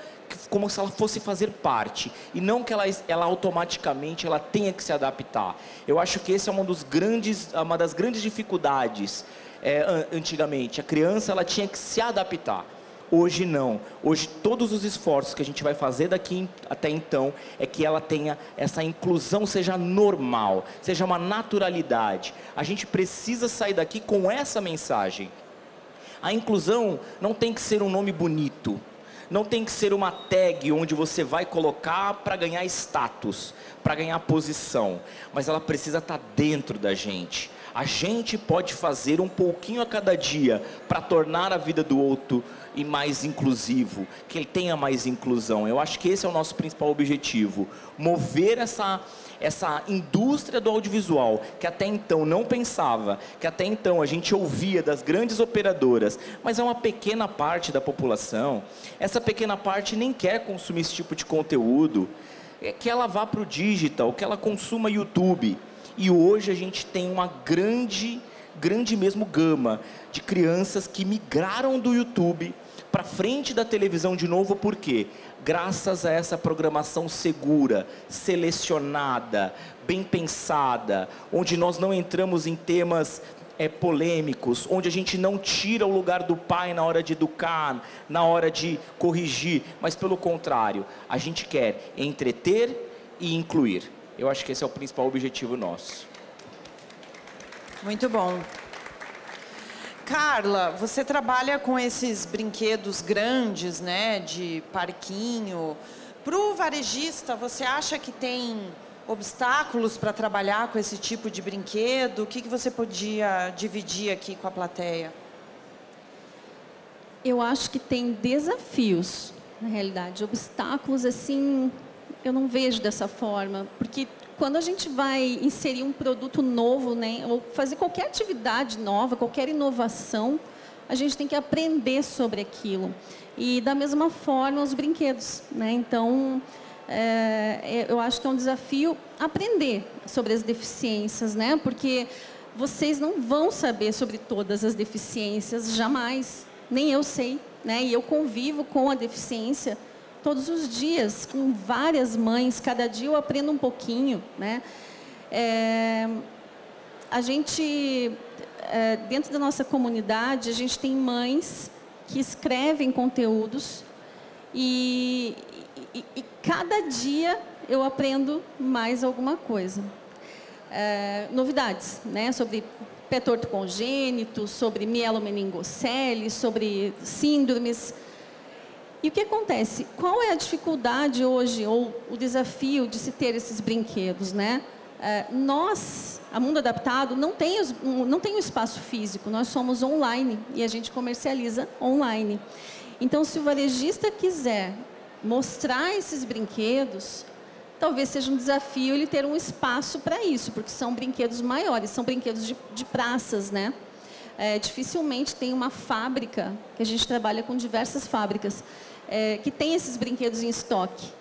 como se ela fosse fazer parte, e não que ela automaticamente ela tenha que se adaptar. Eu acho que esse é uma das grandes dificuldades. Antigamente, a criança ela tinha que se adaptar. Hoje não. Hoje todos os esforços que a gente vai fazer daqui até então é que ela tenha essa inclusão, seja normal, seja uma naturalidade. A gente precisa sair daqui com essa mensagem. A inclusão não tem que ser um nome bonito, não tem que ser uma tag onde você vai colocar para ganhar status, para ganhar posição, mas ela precisa estar dentro da gente. A gente pode fazer um pouquinho a cada dia para tornar a vida do outro e mais inclusivo, que ele tenha mais inclusão. Eu acho que esse é o nosso principal objetivo, mover essa indústria do audiovisual, que até então não pensava, que até então a gente ouvia das grandes operadoras, mas é uma pequena parte da população. Essa pequena parte nem quer consumir esse tipo de conteúdo, que ela vá para o digital, que ela consuma YouTube. E hoje a gente tem uma grande mesmo gama de crianças que migraram do YouTube para frente da televisão de novo. Por quê? Graças a essa programação segura, selecionada, bem pensada, onde nós não entramos em temas polêmicos, onde a gente não tira o lugar do pai na hora de educar, na hora de corrigir, mas pelo contrário, a gente quer entreter e incluir. Eu acho que esse é o principal objetivo nosso. Muito bom. Carla, você trabalha com esses brinquedos grandes, né, de parquinho. Para o varejista, você acha que tem obstáculos para trabalhar com esse tipo de brinquedo? O que você podia dividir aqui com a plateia? Eu acho que tem desafios, na realidade. Obstáculos, assim, eu não vejo dessa forma, porque quando a gente vai inserir um produto novo, né, ou fazer qualquer atividade nova, qualquer inovação, a gente tem que aprender sobre aquilo. E da mesma forma os brinquedos, né? Então, eu acho que é um desafio aprender sobre as deficiências, né? Porque vocês não vão saber sobre todas as deficiências, jamais. Nem eu sei, né? E eu convivo com a deficiência todos os dias, com várias mães. Cada dia eu aprendo um pouquinho, né? A gente, dentro da nossa comunidade, a gente tem mães que escrevem conteúdos e cada dia eu aprendo mais alguma coisa. Novidades, né? Sobre pé torto congênito, sobre mielomeningocele, sobre síndromes. E o que acontece? Qual é a dificuldade hoje, ou o desafio de se ter esses brinquedos, né? Nós, a Mundo Adaptado, não tem um espaço físico, nós somos online e a gente comercializa online. Então, se o varejista quiser mostrar esses brinquedos, talvez seja um desafio ele ter um espaço para isso, porque são brinquedos maiores, são brinquedos de praças, né? Dificilmente tem uma fábrica, que a gente trabalha com diversas fábricas, que tem esses brinquedos em estoque.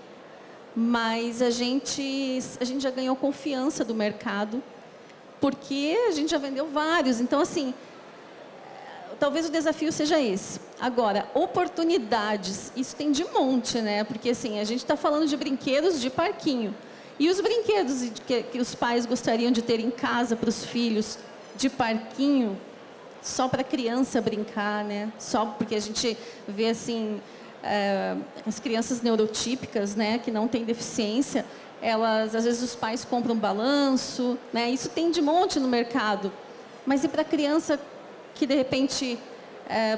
Mas a gente já ganhou confiança do mercado, porque a gente já vendeu vários. Então, assim, talvez o desafio seja esse. Agora, oportunidades, isso tem de monte, né? Porque, assim, a gente está falando de brinquedos de parquinho. E os brinquedos que os pais gostariam de ter em casa para os filhos, de parquinho, só para a criança brincar, né? Só porque a gente vê, assim, as crianças neurotípicas, né, que não têm deficiência, elas, às vezes, os pais compram um balanço, né? Isso tem de monte no mercado. Mas e para a criança que, de repente,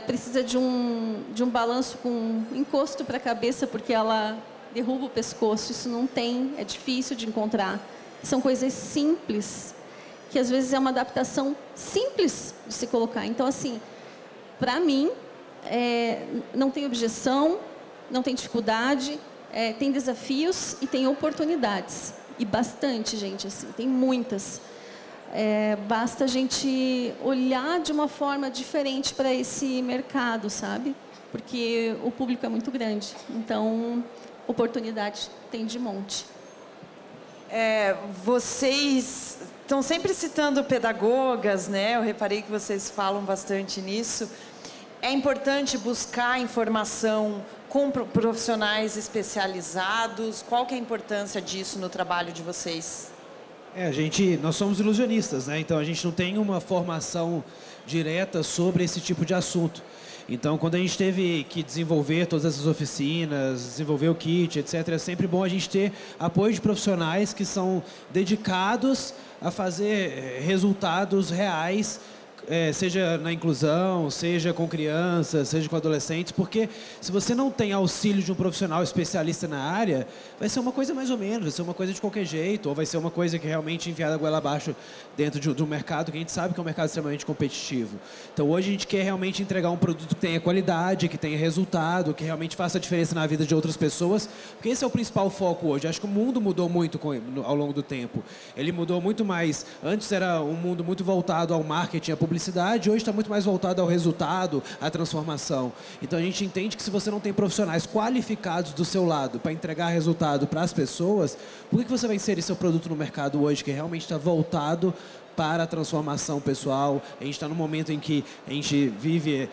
precisa de um balanço com encosto para a cabeça porque ela derruba o pescoço? Isso não tem, é difícil de encontrar. São coisas simples, que às vezes é uma adaptação simples de se colocar. Então, assim, para mim, não tem objeção, não tem dificuldade, tem desafios e tem oportunidades. E bastante, gente, assim, tem muitas. Basta a gente olhar de uma forma diferente para esse mercado, sabe? Porque o público é muito grande. Então, oportunidade tem de monte. Vocês estão sempre citando pedagogas, né? Eu reparei que vocês falam bastante nisso. É importante buscar informação com profissionais especializados. Qual que é a importância disso no trabalho de vocês? Nós somos ilusionistas, né? Então a gente não tem uma formação direta sobre esse tipo de assunto. Então, quando a gente teve que desenvolver todas essas oficinas, desenvolver o kit, etc., é sempre bom a gente ter apoio de profissionais que são dedicados a fazer resultados reais, seja na inclusão, seja com crianças, seja com adolescentes, porque se você não tem auxílio de um profissional especialista na área, vai ser uma coisa mais ou menos, vai ser uma coisa de qualquer jeito, ou vai ser uma coisa que realmente enfiada a goela abaixo dentro de um mercado que a gente sabe que é um mercado extremamente competitivo. Então, hoje a gente quer realmente entregar um produto que tenha qualidade, que tenha resultado, que realmente faça a diferença na vida de outras pessoas, porque esse é o principal foco hoje. Acho que o mundo mudou muito ao longo do tempo. Ele mudou muito mais. Antes era um mundo muito voltado ao marketing, à publicidade, hoje está muito mais voltado ao resultado, à transformação. Então a gente entende que se você não tem profissionais qualificados do seu lado para entregar resultado para as pessoas, por que você vai inserir seu produto no mercado hoje que realmente está voltado para a transformação pessoal? A gente está num momento em que a gente vive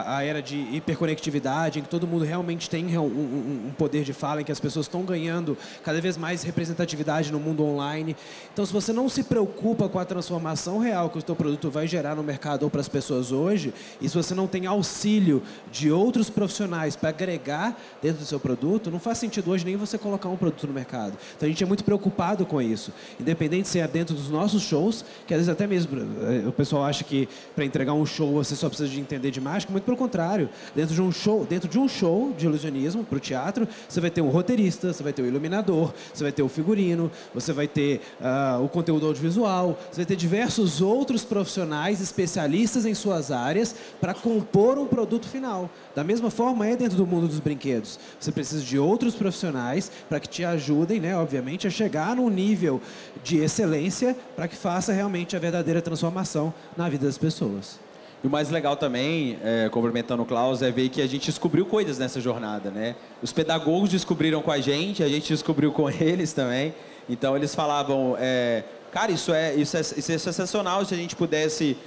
a era de hiperconectividade, em que todo mundo realmente tem um poder de fala, em que as pessoas estão ganhando cada vez mais representatividade no mundo online. Então, se você não se preocupa com a transformação real que o seu produto vai gerar no mercado ou para as pessoas hoje, e se você não tem auxílio de outros profissionais para agregar dentro do seu produto, não faz sentido hoje nem você colocar um produto no mercado. Então, a gente é muito preocupado com isso. Independente se é dentro dos nossos shows, que às vezes até mesmo o pessoal acha que para entregar um show você só precisa de entender de mágica, muito pelo contrário. Dentro de um show de ilusionismo para o teatro, você vai ter um roteirista, você vai ter o iluminador, você vai ter o figurino, você vai ter o conteúdo audiovisual, você vai ter diversos outros profissionais especialistas em suas áreas para compor um produto final. Da mesma forma é dentro do mundo dos brinquedos. Você precisa de outros profissionais para que te ajudem, né, obviamente, a chegar num nível de excelência para que faça realmente a verdadeira transformação na vida das pessoas. E o mais legal também, complementando o Klaus, é ver que a gente descobriu coisas nessa jornada, né? Os pedagogos descobriram com a gente descobriu com eles também. Então, eles falavam... cara, isso é sensacional se a gente pudesse...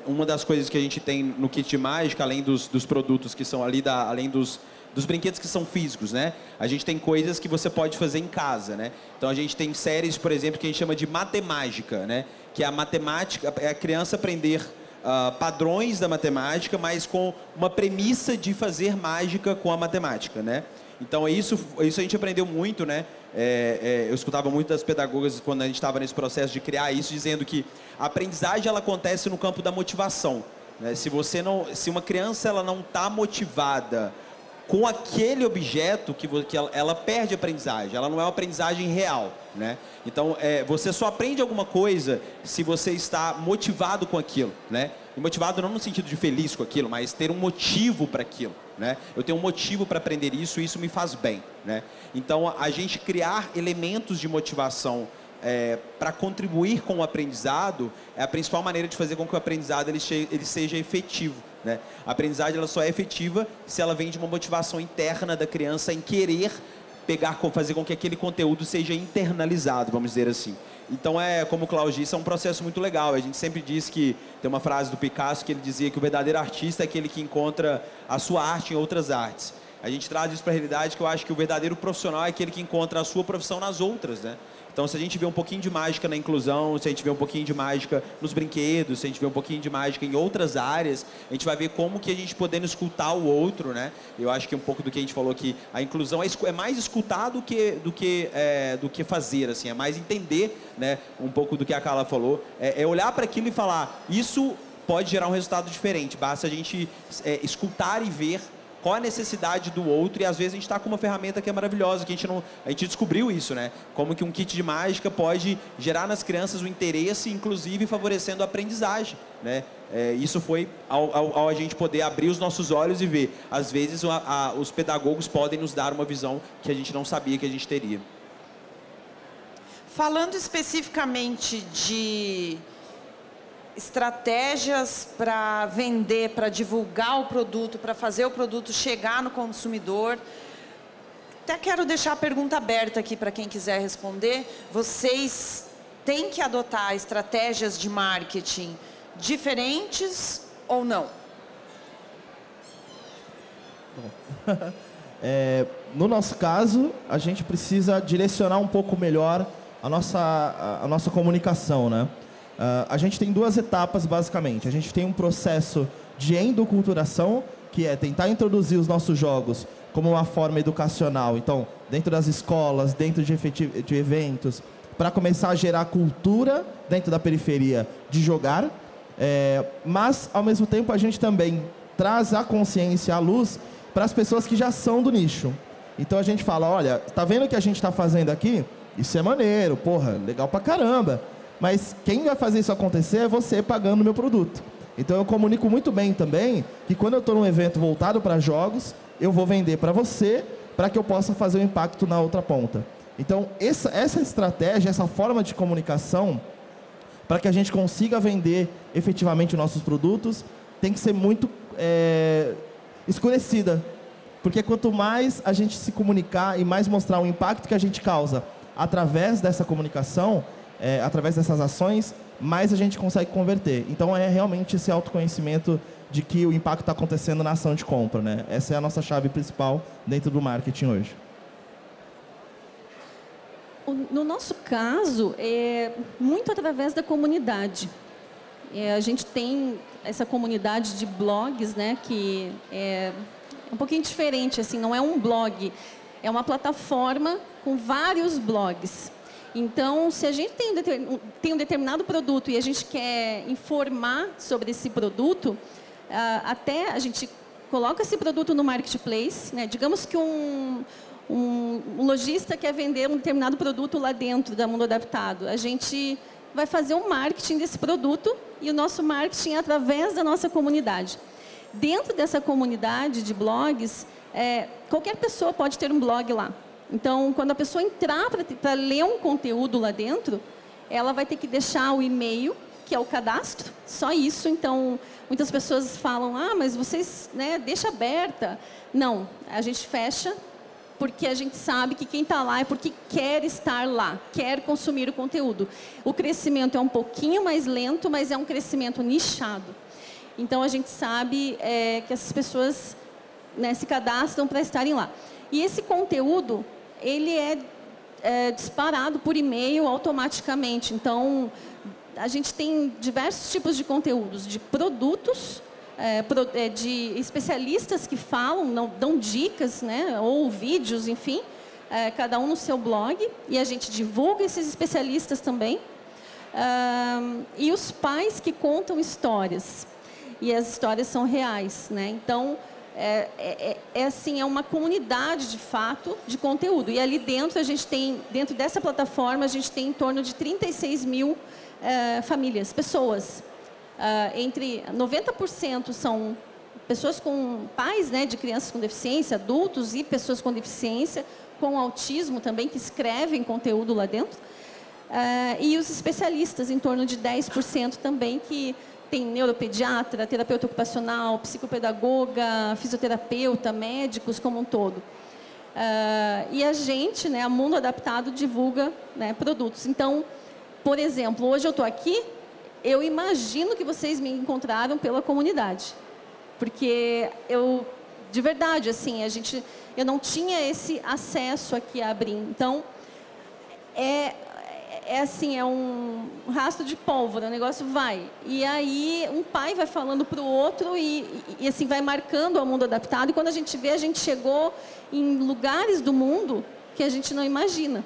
uma das coisas que a gente tem no kit de mágica, além dos produtos que são ali, além dos brinquedos que são físicos, né? A gente tem coisas que você pode fazer em casa, né? Então, a gente tem séries, por exemplo, que a gente chama de matemática, né? Que é a matemática, é a criança aprender padrões da matemática, mas com uma premissa de fazer mágica com a matemática, né? Então, isso a gente aprendeu muito, né? Eu escutava muito das pedagogas quando a gente estava nesse processo de criar isso, dizendo que a aprendizagem ela acontece no campo da motivação, né? Se uma criança ela não está motivada com aquele objeto, que ela perde a aprendizagem, ela não é uma aprendizagem real, né? Então, você só aprende alguma coisa se você está motivado com aquilo, né? E motivado não no sentido de feliz com aquilo, mas ter um motivo para aquilo, né? Eu tenho um motivo para aprender isso e isso me faz bem, né? Então, a gente criar elementos de motivação para contribuir com o aprendizado é a principal maneira de fazer com que o aprendizado ele seja efetivo, né? A aprendizagem ela só é efetiva se ela vem de uma motivação interna da criança em querer fazer com que aquele conteúdo seja internalizado, vamos dizer assim. Então, como o Klaus disse, é um processo muito legal. A gente sempre diz que, tem uma frase do Picasso que ele dizia que o verdadeiro artista é aquele que encontra a sua arte em outras artes. A gente traz isso para a realidade, que eu acho que o verdadeiro profissional é aquele que encontra a sua profissão nas outras, né? Então, se a gente vê um pouquinho de mágica na inclusão, se a gente vê um pouquinho de mágica nos brinquedos, se a gente vê um pouquinho de mágica em outras áreas, a gente vai ver como que a gente podendo escutar o outro, né? Eu acho que um pouco do que a gente falou aqui, a inclusão é mais escutar do que fazer, assim, é mais entender, né? Um pouco do que a Carla falou, é olhar para aquilo e falar, isso pode gerar um resultado diferente, basta a gente escutar e ver qual a necessidade do outro, e às vezes a gente está com uma ferramenta que é maravilhosa, que a gente descobriu isso, né? Como que um kit de mágica pode gerar nas crianças o interesse, inclusive favorecendo a aprendizagem, né? Isso foi ao a gente poder abrir os nossos olhos e ver. Às vezes os pedagogos podem nos dar uma visão que a gente não sabia que a gente teria. Falando especificamente de estratégias para vender, para divulgar o produto, para fazer o produto chegar no consumidor. Até quero deixar a pergunta aberta aqui para quem quiser responder. Vocês têm que adotar estratégias de marketing diferentes ou não? No nosso caso, a gente precisa direcionar um pouco melhor a nossa comunicação, né? A gente tem duas etapas, basicamente. A gente tem um processo de endoculturação, que é tentar introduzir os nossos jogos como uma forma educacional. Então, dentro das escolas, dentro de eventos, para começar a gerar cultura dentro da periferia de jogar. Mas, ao mesmo tempo, a gente também traz a consciência, a luz, para as pessoas que já são do nicho. Então, a gente fala, olha, tá vendo o que a gente está fazendo aqui? Isso é maneiro, porra, legal pra caramba. Mas quem vai fazer isso acontecer é você pagando o meu produto. Então eu comunico muito bem também que quando eu estou num evento voltado para jogos, eu vou vender para você, para que eu possa fazer um impacto na outra ponta. Então essa estratégia, essa forma de comunicação, para que a gente consiga vender efetivamente os nossos produtos, tem que ser muito escurecida. Porque quanto mais a gente se comunicar e mais mostrar o impacto que a gente causa através dessa comunicação, através dessas ações, mais a gente consegue converter. Então, é realmente esse autoconhecimento de que o impacto está acontecendo na ação de compra, né? Essa é a nossa chave principal dentro do marketing hoje. No nosso caso, é muito através da comunidade. A gente tem essa comunidade de blogs, né, que é um pouquinho diferente, assim, não é um blog, é uma plataforma com vários blogs. Então, se a gente tem um determinado produto e a gente quer informar sobre esse produto, até a gente coloca esse produto no marketplace, né? Digamos que um lojista quer vender um determinado produto lá dentro da Mundo Adaptado. A gente vai fazer um marketing desse produto e o nosso marketing é através da nossa comunidade. Dentro dessa comunidade de blogs, qualquer pessoa pode ter um blog lá. Então, quando a pessoa entrar para ler um conteúdo lá dentro, ela vai ter que deixar o e-mail, que é o cadastro, só isso. Então, muitas pessoas falam, mas vocês, né, deixa aberta. Não, a gente fecha porque a gente sabe que quem está lá é porque quer estar lá, quer consumir o conteúdo. O crescimento é um pouquinho mais lento, mas é um crescimento nichado. Então, a gente sabe que essas pessoas, né, se cadastram para estarem lá. E esse conteúdo, ele é disparado por e-mail automaticamente. Então, a gente tem diversos tipos de conteúdos, de produtos, de especialistas que falam, dão dicas, né, ou vídeos, enfim, cada um no seu blog, e a gente divulga esses especialistas também. E os pais que contam histórias, e as histórias são reais, né? Então, assim, é uma comunidade, de fato, de conteúdo. E ali dentro, dentro dessa plataforma, a gente tem em torno de 36 mil famílias, pessoas. Entre 90% são pessoas com pais, né, de crianças com deficiência, adultos e pessoas com deficiência, com autismo também, que escrevem conteúdo lá dentro. E os especialistas, em torno de 10% também, que tem neuropediatra, terapeuta ocupacional, psicopedagoga, fisioterapeuta, médicos como um todo. E a gente, né, a Mundo Adaptado, divulga, né, produtos. Então, por exemplo, hoje eu estou aqui, eu imagino que vocês me encontraram pela comunidade. Porque de verdade, assim, eu não tinha esse acesso aqui a abrir. Então, assim, é um rastro de pólvora, o negócio vai. E aí, um pai vai falando para o outro e assim, vai marcando o Mundo Adaptado. E quando a gente vê, a gente chegou em lugares do mundo que a gente não imagina.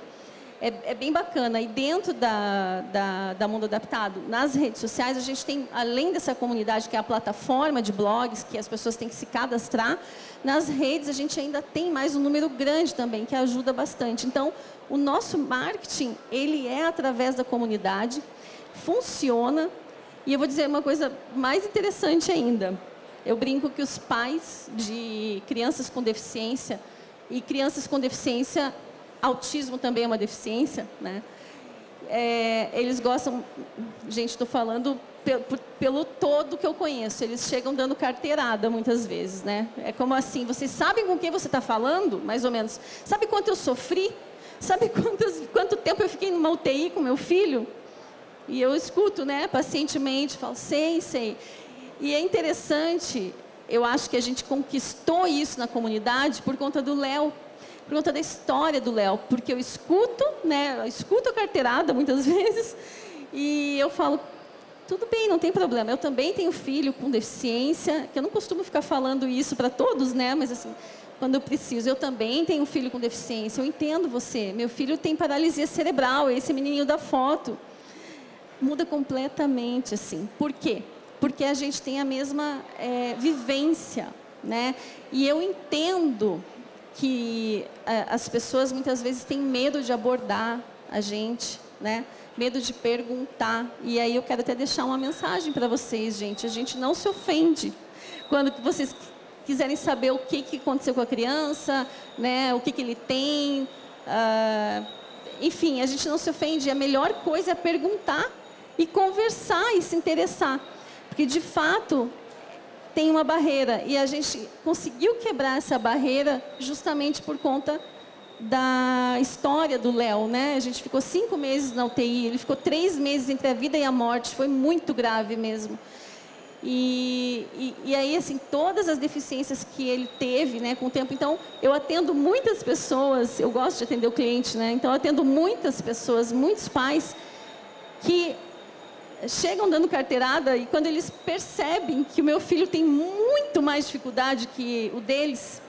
É bem bacana. E dentro da Mundo Adaptado, nas redes sociais, a gente tem, além dessa comunidade, que é a plataforma de blogs, que as pessoas têm que se cadastrar, nas redes a gente ainda tem mais um número grande também, que ajuda bastante. Então, o nosso marketing, ele é através da comunidade, funciona. E eu vou dizer uma coisa mais interessante ainda. Eu brinco que os pais de crianças com deficiência, e crianças com deficiência, autismo também é uma deficiência, né? Eles gostam, gente, estou falando pelo todo que eu conheço, eles chegam dando carteirada muitas vezes, né? É como assim, vocês sabem com quem você está falando, mais ou menos? Sabe quanto eu sofri? Sabe quanto tempo eu fiquei numa UTI com meu filho? E eu escuto, né, pacientemente, falo, sei. E é interessante, eu acho que a gente conquistou isso na comunidade por conta do Léo, por conta da história do Léo, porque eu escuto, né, a carteirada muitas vezes, e eu falo, tudo bem, não tem problema, eu também tenho filho com deficiência, que eu não costumo ficar falando isso para todos, né, mas assim, quando eu preciso, eu também tenho um filho com deficiência, eu entendo você, meu filho tem paralisia cerebral, esse menininho da foto, muda completamente, assim, por quê? Porque a gente tem a mesma vivência, né, e eu entendo que as pessoas muitas vezes têm medo de abordar a gente, né? Medo de perguntar. E aí eu quero até deixar uma mensagem para vocês, gente. A gente não se ofende quando vocês quiserem saber o que aconteceu com a criança, né? O que ele tem. Enfim, a gente não se ofende. A melhor coisa é perguntar e conversar e se interessar. Porque, de fato, tem uma barreira, e a gente conseguiu quebrar essa barreira justamente por conta da história do Léo, né? A gente ficou 5 meses na UTI, ele ficou 3 meses entre a vida e a morte, foi muito grave mesmo. E aí, assim, todas as deficiências que ele teve, né, com o tempo. Então, eu atendo muitas pessoas, eu gosto de atender o cliente, né? Então, eu atendo muitas pessoas, muitos pais que chegam dando carteirada e quando eles percebem que o meu filho tem muito mais dificuldade que o deles,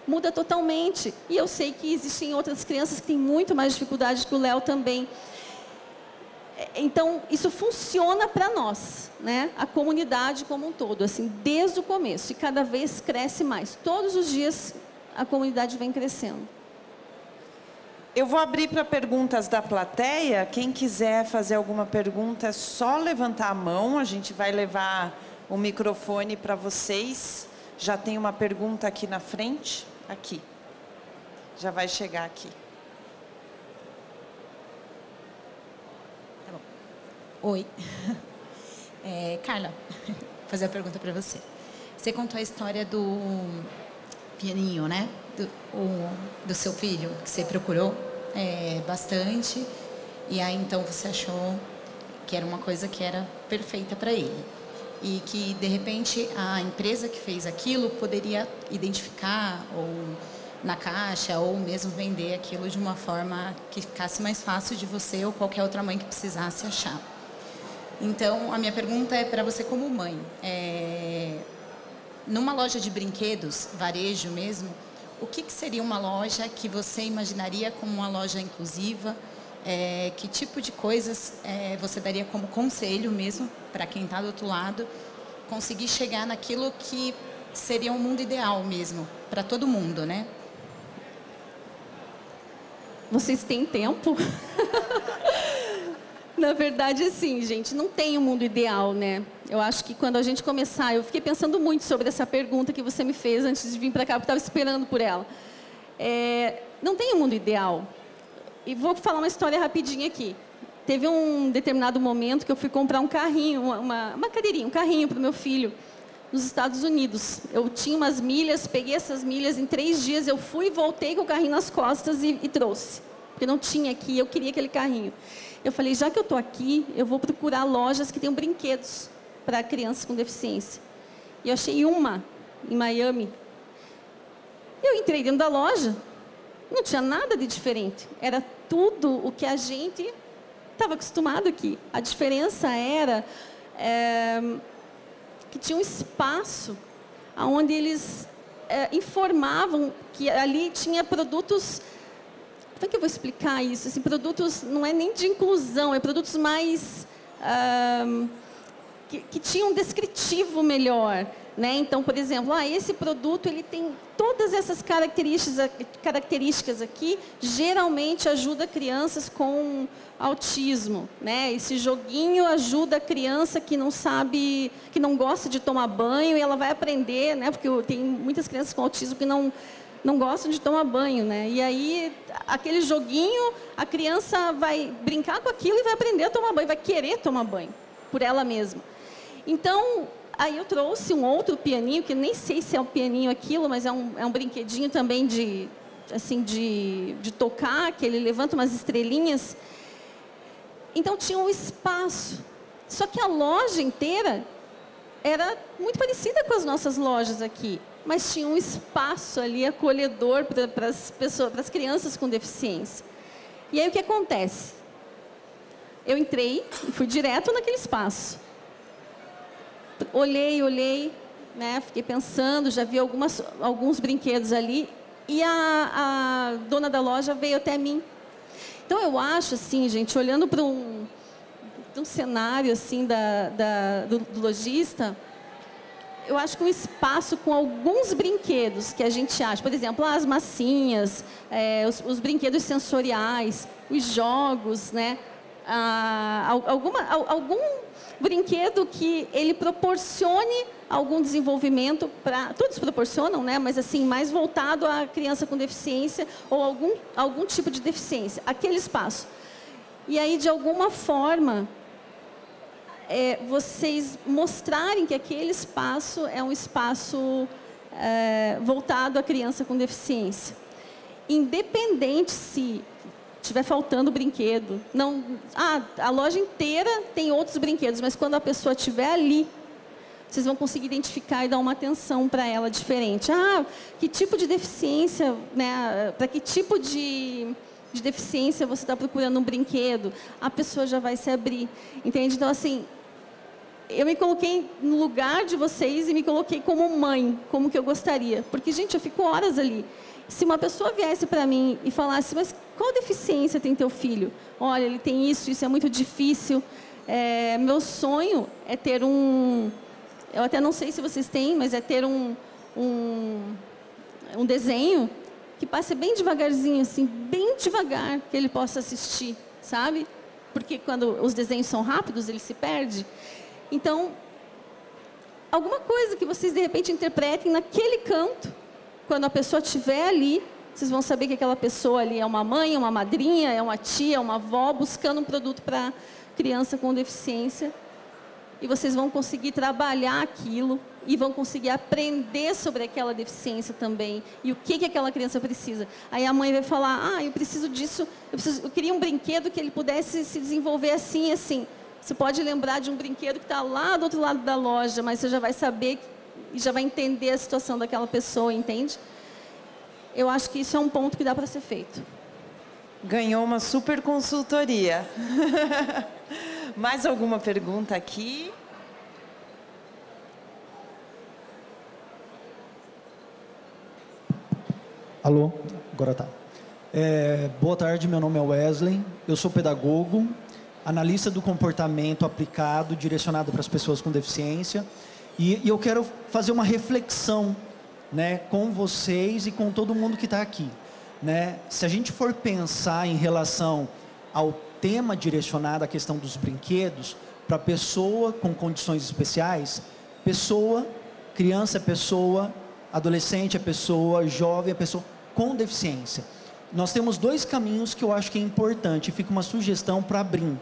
muda totalmente. E eu sei que existem outras crianças que têm muito mais dificuldade que o Léo também. Então, isso funciona para nós, né? A comunidade como um todo, assim, desde o começo. E cada vez cresce mais. Todos os dias a comunidade vem crescendo. Eu vou abrir para perguntas da plateia. Quem quiser fazer alguma pergunta, é só levantar a mão. A gente vai levar o microfone para vocês. Já tem uma pergunta aqui na frente. Aqui. Já vai chegar aqui. Oi. Carla, vou fazer a pergunta para você. Você contou a história do pianinho, né? Do seu filho, que você procurou bastante. E aí, então, você achou que era uma coisa que era perfeita para ele. E que, de repente, a empresa que fez aquilo poderia identificar ou na caixa ou mesmo vender aquilo de uma forma que ficasse mais fácil de você ou qualquer outra mãe que precisasse achar. Então, a minha pergunta é para você como mãe. Numa loja de brinquedos, varejo mesmo, o que seria uma loja que você imaginaria como uma loja inclusiva? Que tipo de coisas você daria como conselho mesmo para quem está do outro lado conseguir chegar naquilo que seria um mundo ideal mesmo para todo mundo, né? Vocês têm tempo? Na verdade, assim, gente, não tem um mundo ideal, né? Eu acho que quando a gente começar... Eu fiquei pensando muito sobre essa pergunta que você me fez antes de vir para cá, porque eu estava esperando por ela. Não tem um mundo ideal. E vou falar uma história rapidinha aqui. Teve um determinado momento que eu fui comprar um carrinho, uma cadeirinha, um carrinho para o meu filho, nos Estados Unidos. Eu tinha umas milhas, peguei essas milhas, em 3 dias eu fui, voltei com o carrinho nas costas e trouxe. Porque não tinha aqui, eu queria aquele carrinho. Eu falei, já que eu estou aqui, eu vou procurar lojas que tenham brinquedos para crianças com deficiência. E eu achei uma em Miami. Eu entrei dentro da loja, não tinha nada de diferente. Era tudo o que a gente estava acostumado aqui. A diferença era que tinha um espaço onde eles informavam que ali tinha produtos... Como é que eu vou explicar isso? Assim, produtos não é nem de inclusão, é produtos mais... que tinham um descritivo melhor. Né? Então, por exemplo, esse produto ele tem todas essas características aqui, geralmente ajuda crianças com autismo. Né? Esse joguinho ajuda a criança que não sabe, que não gosta de tomar banho, e ela vai aprender, né? Porque tem muitas crianças com autismo que não gostam de tomar banho. Né? E aí, aquele joguinho, a criança vai brincar com aquilo e vai aprender a tomar banho, vai querer tomar banho por ela mesma. Então... Aí eu trouxe um outro pianinho, que nem sei se é um pianinho aquilo, mas é um brinquedinho também de tocar, que ele levanta umas estrelinhas. Então tinha um espaço. Só que a loja inteira era muito parecida com as nossas lojas aqui, mas tinha um espaço ali acolhedor para as pessoas, para as crianças com deficiência. E aí o que acontece? Eu entrei e fui direto naquele espaço. Olhei, né? Fiquei pensando, já vi alguns brinquedos ali, e a dona da loja veio até mim. Então eu acho assim, gente, olhando para um cenário assim do lojista, eu acho que um espaço com alguns bringquedos que a gente acha, por exemplo, as massinhas, os brinquedos sensoriais, os jogos, né? Algum brinquedo que ele proporcione algum desenvolvimento para... Todos proporcionam, né? Mas assim, mais voltado à criança com deficiência ou algum tipo de deficiência. Aquele espaço. E aí, de alguma forma, vocês mostrarem que aquele espaço é um espaço voltado à criança com deficiência. Independente se... estiver faltando brinquedo. Não, a loja inteira tem outros brinquedos, mas quando a pessoa estiver ali, vocês vão conseguir identificar e dar uma atenção para ela diferente. Que tipo de deficiência, né? Para que tipo de deficiência você está procurando um brinquedo? A pessoa já vai se abrir, entende? Então, assim, eu me coloquei no lugar de vocês e me coloquei como mãe, como que eu gostaria. Porque, gente, eu fico horas ali. Se uma pessoa viesse para mim e falasse, mas qual deficiência tem teu filho? Olha, ele tem isso é muito difícil. Meu sonho é ter eu até não sei se vocês têm, mas é ter um desenho que passe bem devagarzinho, assim, bem devagar, que ele possa assistir, sabe? Porque quando os desenhos são rápidos, ele se perde. Então, alguma coisa que vocês, de repente, interpretem naquele canto. Quando a pessoa estiver ali, vocês vão saber que aquela pessoa ali é uma mãe, é uma madrinha, é uma tia, é uma avó, buscando um produto para criança com deficiência. e vocês vão conseguir trabalhar aquilo e vão conseguir aprender sobre aquela deficiência também e o que aquela criança precisa. Aí a mãe vai falar, eu preciso disso, eu queria um brinquedo que ele pudesse se desenvolver assim e assim. Você pode lembrar de um brinquedo que está lá do outro lado da loja, mas você já vai saber e já vai entender a situação daquela pessoa, entende? Eu acho que isso é um ponto que dá para ser feito. Ganhou uma super consultoria. Mais alguma pergunta aqui? Alô, agora tá. Boa tarde, meu nome é Wesley, eu sou pedagogo, analista do comportamento aplicado, direcionado para as pessoas com deficiência, e eu quero fazer uma reflexão, né, com vocês e com todo mundo que está aqui. Né? Se a gente for pensar em relação ao tema direcionado à questão dos brinquedos, para pessoa com condições especiais, pessoa, criança é pessoa, adolescente é pessoa, jovem é pessoa com deficiência. Nós temos dois caminhos que eu acho que é importante, fica uma sugestão para abrir.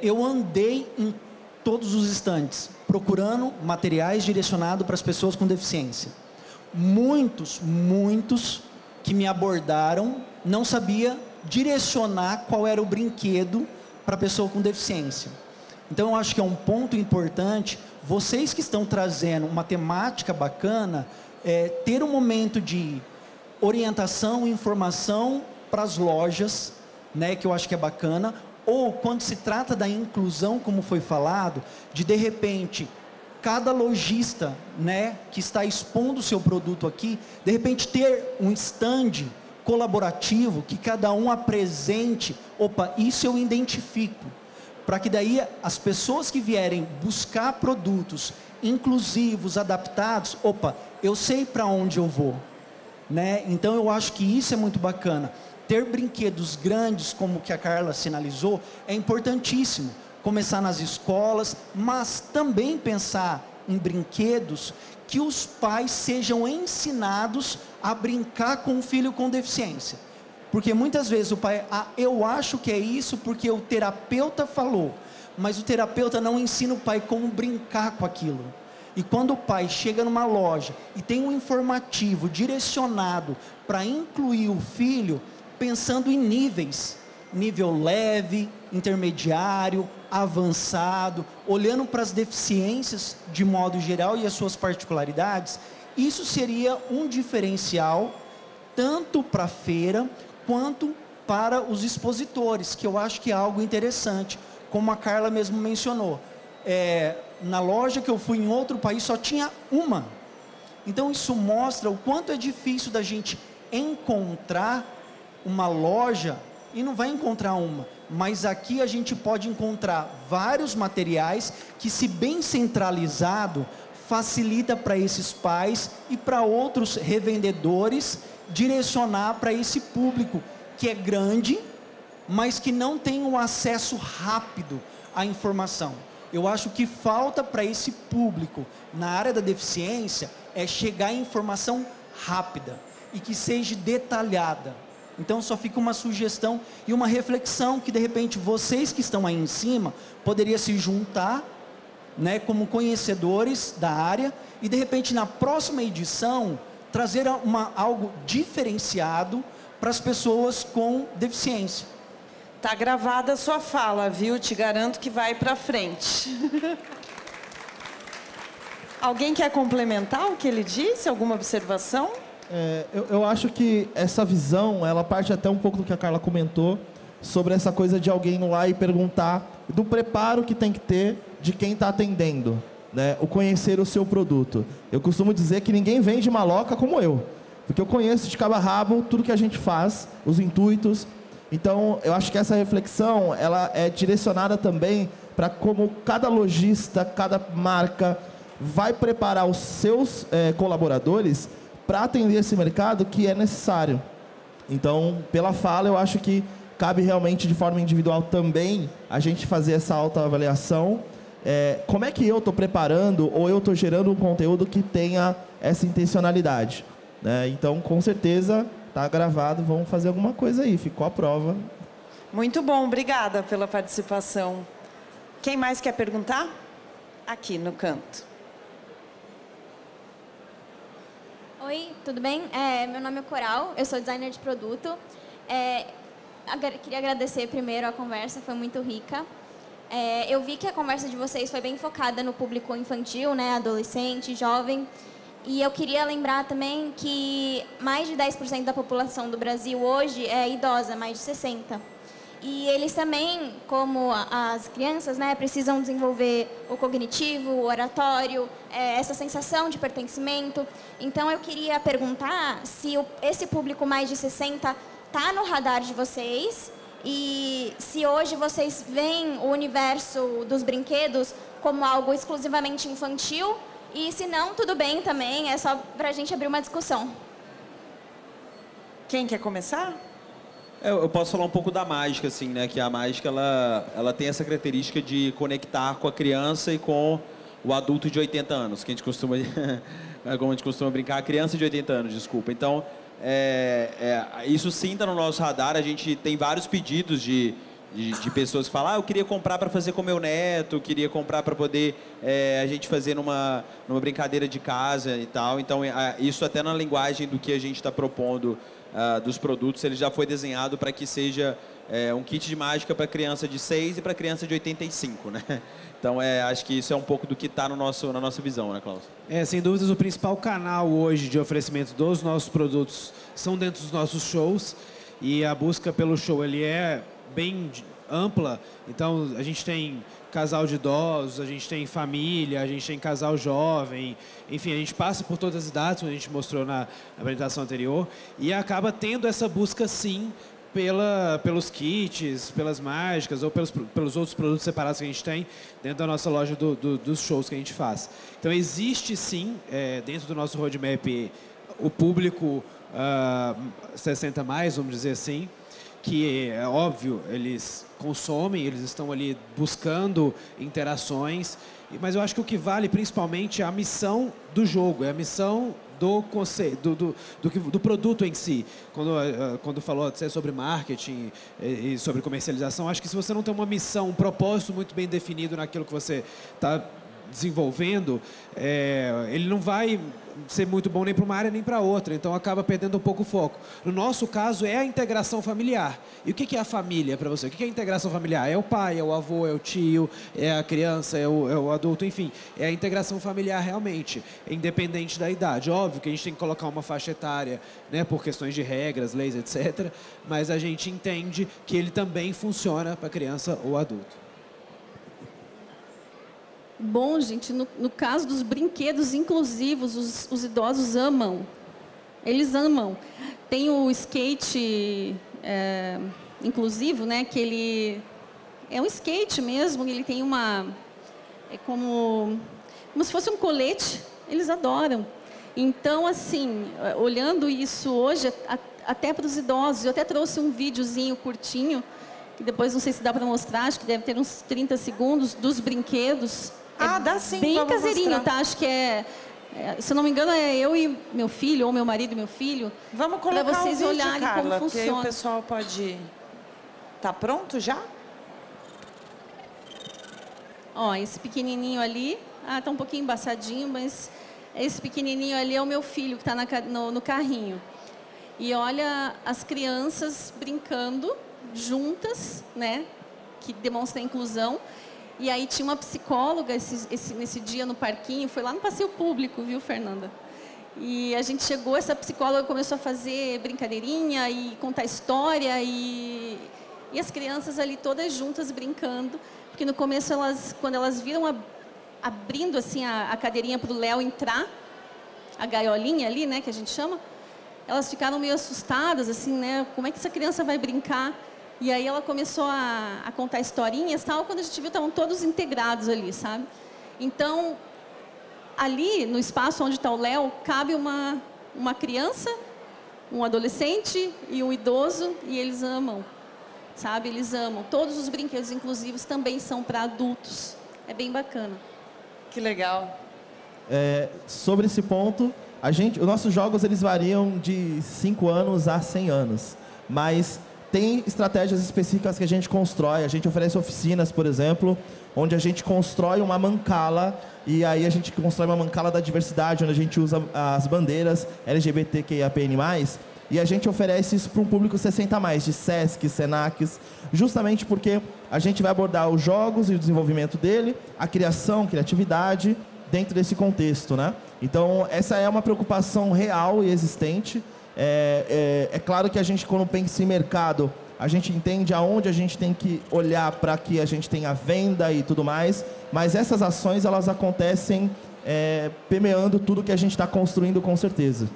Eu andei em todos os estantes, procurando materiais direcionados para as pessoas com deficiência. Muitos que me abordaram não sabia direcionar qual era o brinquedo para a pessoa com deficiência. Então eu acho que é um ponto importante, vocês que estão trazendo uma temática bacana, ter um momento de orientação e informação para as lojas, né, que eu acho que é bacana, ou quando se trata da inclusão, como foi falado, de repente, cada lojista, né, que está expondo o seu produto aqui, de repente ter um stand colaborativo, que cada um apresente, isso eu identifico, para que daí as pessoas que vierem buscar produtos inclusivos, adaptados, eu sei para onde eu vou, né? Então eu acho que isso é muito bacana. Ter brinquedos grandes, como que a Carla sinalizou, é importantíssimo. Começar nas escolas, mas também pensar em brinquedos que os pais sejam ensinados a brincar com o filho com deficiência. Porque muitas vezes o pai, eu acho que é isso porque o terapeuta falou, mas o terapeuta não ensina o pai como brincar com aquilo. E quando o pai chega numa loja e tem um informativo direcionado para incluir o filho, pensando em níveis, nível leve, intermediário, avançado, olhando para as deficiências de modo geral e as suas particularidades, isso seria um diferencial tanto para a feira quanto para os expositores, que eu acho que é algo interessante, como a Carla mesmo mencionou. Na loja que eu fui em outro país só tinha uma. Então isso mostra o quanto é difícil da gente encontrar uma loja, e não vai encontrar uma, mas aqui a gente pode encontrar vários materiais que, se bem centralizado, facilita para esses pais e para outros revendedores direcionar para esse público que é grande, mas que não tem um acesso rápido à informação. Eu acho que falta para esse público na área da deficiência é chegar a informação rápida e que seja detalhada. Então só fica uma sugestão e uma reflexão que de repente vocês que estão aí em cima poderiam se juntar, né, como conhecedores da área e de repente na próxima edição trazer algo diferenciado para as pessoas com deficiência. Tá gravada a sua fala, viu? Te garanto que vai para frente. Alguém quer complementar o que ele disse? Alguma observação? Eu acho que essa visão, ela parte até um pouco do que a Carla comentou, sobre essa coisa de alguém ir lá e perguntar do preparo que tem que ter de quem está atendendo, né? O conhecer o seu produto. Eu costumo dizer que ninguém vende maloca como eu, porque eu conheço de cabo a rabo tudo que a gente faz, os intuitos. Então, eu acho que essa reflexão, ela é direcionada também para como cada lojista, cada marca vai preparar os seus colaboradores para atender esse mercado que é necessário. Então, pela fala, eu acho que cabe realmente de forma individual também a gente fazer essa autoavaliação. Como é que eu estou preparando ou eu estou gerando um conteúdo que tenha essa intencionalidade, né? Então, com certeza, está gravado, vamos fazer alguma coisa aí, ficou a prova. Muito bom, obrigada pela participação. Quem mais quer perguntar? Aqui no canto. Oi, tudo bem? Meu nome é Coral, eu sou designer de produto. Queria agradecer primeiro a conversa, foi muito rica. Eu vi que a conversa de vocês foi bem focada no público infantil, né, adolescente, jovem. E eu queria lembrar também que mais de 10% da população do Brasil hoje é idosa, mais de 60%. E eles também, como as crianças, né, precisam desenvolver o cognitivo, o oratório, essa sensação de pertencimento. Então, eu queria perguntar se esse público mais de 60 está no radar de vocês e se hoje vocês veem o universo dos brinquedos como algo exclusivamente infantil e se não, tudo bem também, é só para a gente abrir uma discussão. Quem quer começar? Eu posso falar um pouco da mágica, assim, né? Que a mágica, ela tem essa característica de conectar com a criança e com o adulto de 80 anos, que a gente costuma, como a gente costuma brincar, a criança de 80 anos, desculpa. Então, isso sim está no nosso radar. A gente tem vários pedidos de pessoas que falam, eu queria comprar para fazer com meu neto, queria comprar para poder a gente fazer numa brincadeira de casa e tal. Então, isso até na linguagem do que a gente está propondo dos produtos, ele já foi desenhado para que seja um kit de mágica para criança de 6 e para criança de 85, né? Então, acho que isso é um pouco do que está na nossa visão, né, Klaus? Sem dúvidas, o principal canal hoje de oferecimento dos nossos produtos são dentro dos nossos shows. E a busca pelo show, ele é bem ampla. Então, a gente tem casal de idosos, a gente tem família, a gente tem casal jovem. Enfim, a gente passa por todas as idades, como a gente mostrou na apresentação anterior. E acaba tendo essa busca, sim, pelos kits, pelas mágicas ou pelos outros produtos separados que a gente tem dentro da nossa loja dos shows que a gente faz. Então, existe, sim, dentro do nosso roadmap, o público 60 mais, vamos dizer assim, que é óbvio, eles consomem, eles estão ali buscando interações, mas eu acho que o que vale principalmente é a missão do jogo, é a missão do conceito, do produto em si. Quando falou até sobre marketing e sobre comercialização, acho que se você não tem uma missão, um propósito muito bem definido naquilo que você está desenvolvendo, ele não vai ser muito bom nem para uma área nem para outra, então acaba perdendo um pouco o foco. No nosso caso, é a integração familiar. E o que é a família para você? O que é a integração familiar? É o pai, é o avô, é o tio, é a criança, é o adulto, enfim. É a integração familiar realmente, independente da idade. Óbvio que a gente tem que colocar uma faixa etária, né, por questões de regras, leis, etc. Mas a gente entende que ele também funciona para criança ou adulto. Bom, gente, no caso dos brinquedos inclusivos, os idosos amam. Eles amam. Tem o skate inclusivo, né? Que ele é um skate mesmo. Ele tem como se fosse um colete. Eles adoram. Então, assim, olhando isso hoje, até para os idosos, eu até trouxe um videozinho curtinho, que depois não sei se dá para mostrar, acho que deve ter uns 30 segundos, dos brinquedos. Dá sim. Bem caseirinho, tá? Acho que se eu não me engano, é eu e meu filho, ou meu marido e meu filho. Vamos colocar para vocês o vídeo, olharem Carla, como funciona. Aí o pessoal pode... Tá pronto já? Ó, esse pequenininho ali, tá um pouquinho embaçadinho, mas esse pequenininho ali é o meu filho que está no carrinho. E olha as crianças brincando juntas, né? Que demonstra a inclusão. E aí tinha uma psicóloga nesse dia no parquinho, foi lá no passeio público, viu, Fernanda? E a gente chegou, essa psicóloga começou a fazer brincadeirinha e contar história e as crianças ali todas juntas brincando, porque no começo quando elas viram abrindo assim a cadeirinha para o Léo entrar, a gaiolinha ali, né, que a gente chama, elas ficaram meio assustadas, assim, né, como é que essa criança vai brincar? E aí ela começou a contar historinhas, tal, quando a gente viu, estavam todos integrados ali, sabe? Então, ali, no espaço onde está o Léo, cabe uma criança, um adolescente e um idoso, e eles amam, sabe? Eles amam. Todos os brinquedos inclusivos também são para adultos. É bem bacana. Que legal. Sobre esse ponto, os nossos jogos eles variam de 5 anos a 100 anos, mas tem estratégias específicas que a gente constrói. A gente oferece oficinas, por exemplo, onde a gente constrói uma mancala, e aí a gente constrói uma mancala da diversidade, onde a gente usa as bandeiras LGBTQIAPN+, e a gente oferece isso para um público 60+, de SESC, SENACs, justamente porque a gente vai abordar os jogos e o desenvolvimento dele, a criação, criatividade, dentro desse contexto, né? Então, essa é uma preocupação real e existente. É claro que a gente, quando pensa em mercado, a gente entende aonde a gente tem que olhar para que a gente tenha venda e tudo mais, mas essas ações, elas acontecem permeando tudo que a gente está construindo, com certeza.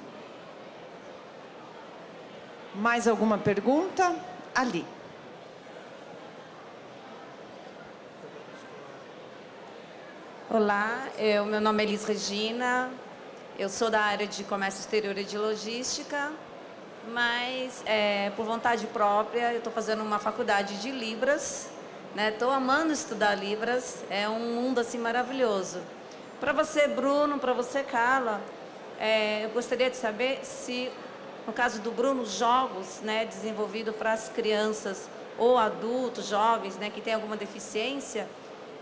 Mais alguma pergunta? Ali. Olá, meu nome é Elis Regina, eu sou da área de comércio exterior e de logística, mas por vontade própria eu estou fazendo uma faculdade de Libras, né? Estou amando estudar Libras, é um mundo assim maravilhoso. Para você, Bruno, para você, Carla, eu gostaria de saber se, no caso do Bruno, jogos, né, desenvolvido para as crianças ou adultos, jovens, né, que têm alguma deficiência,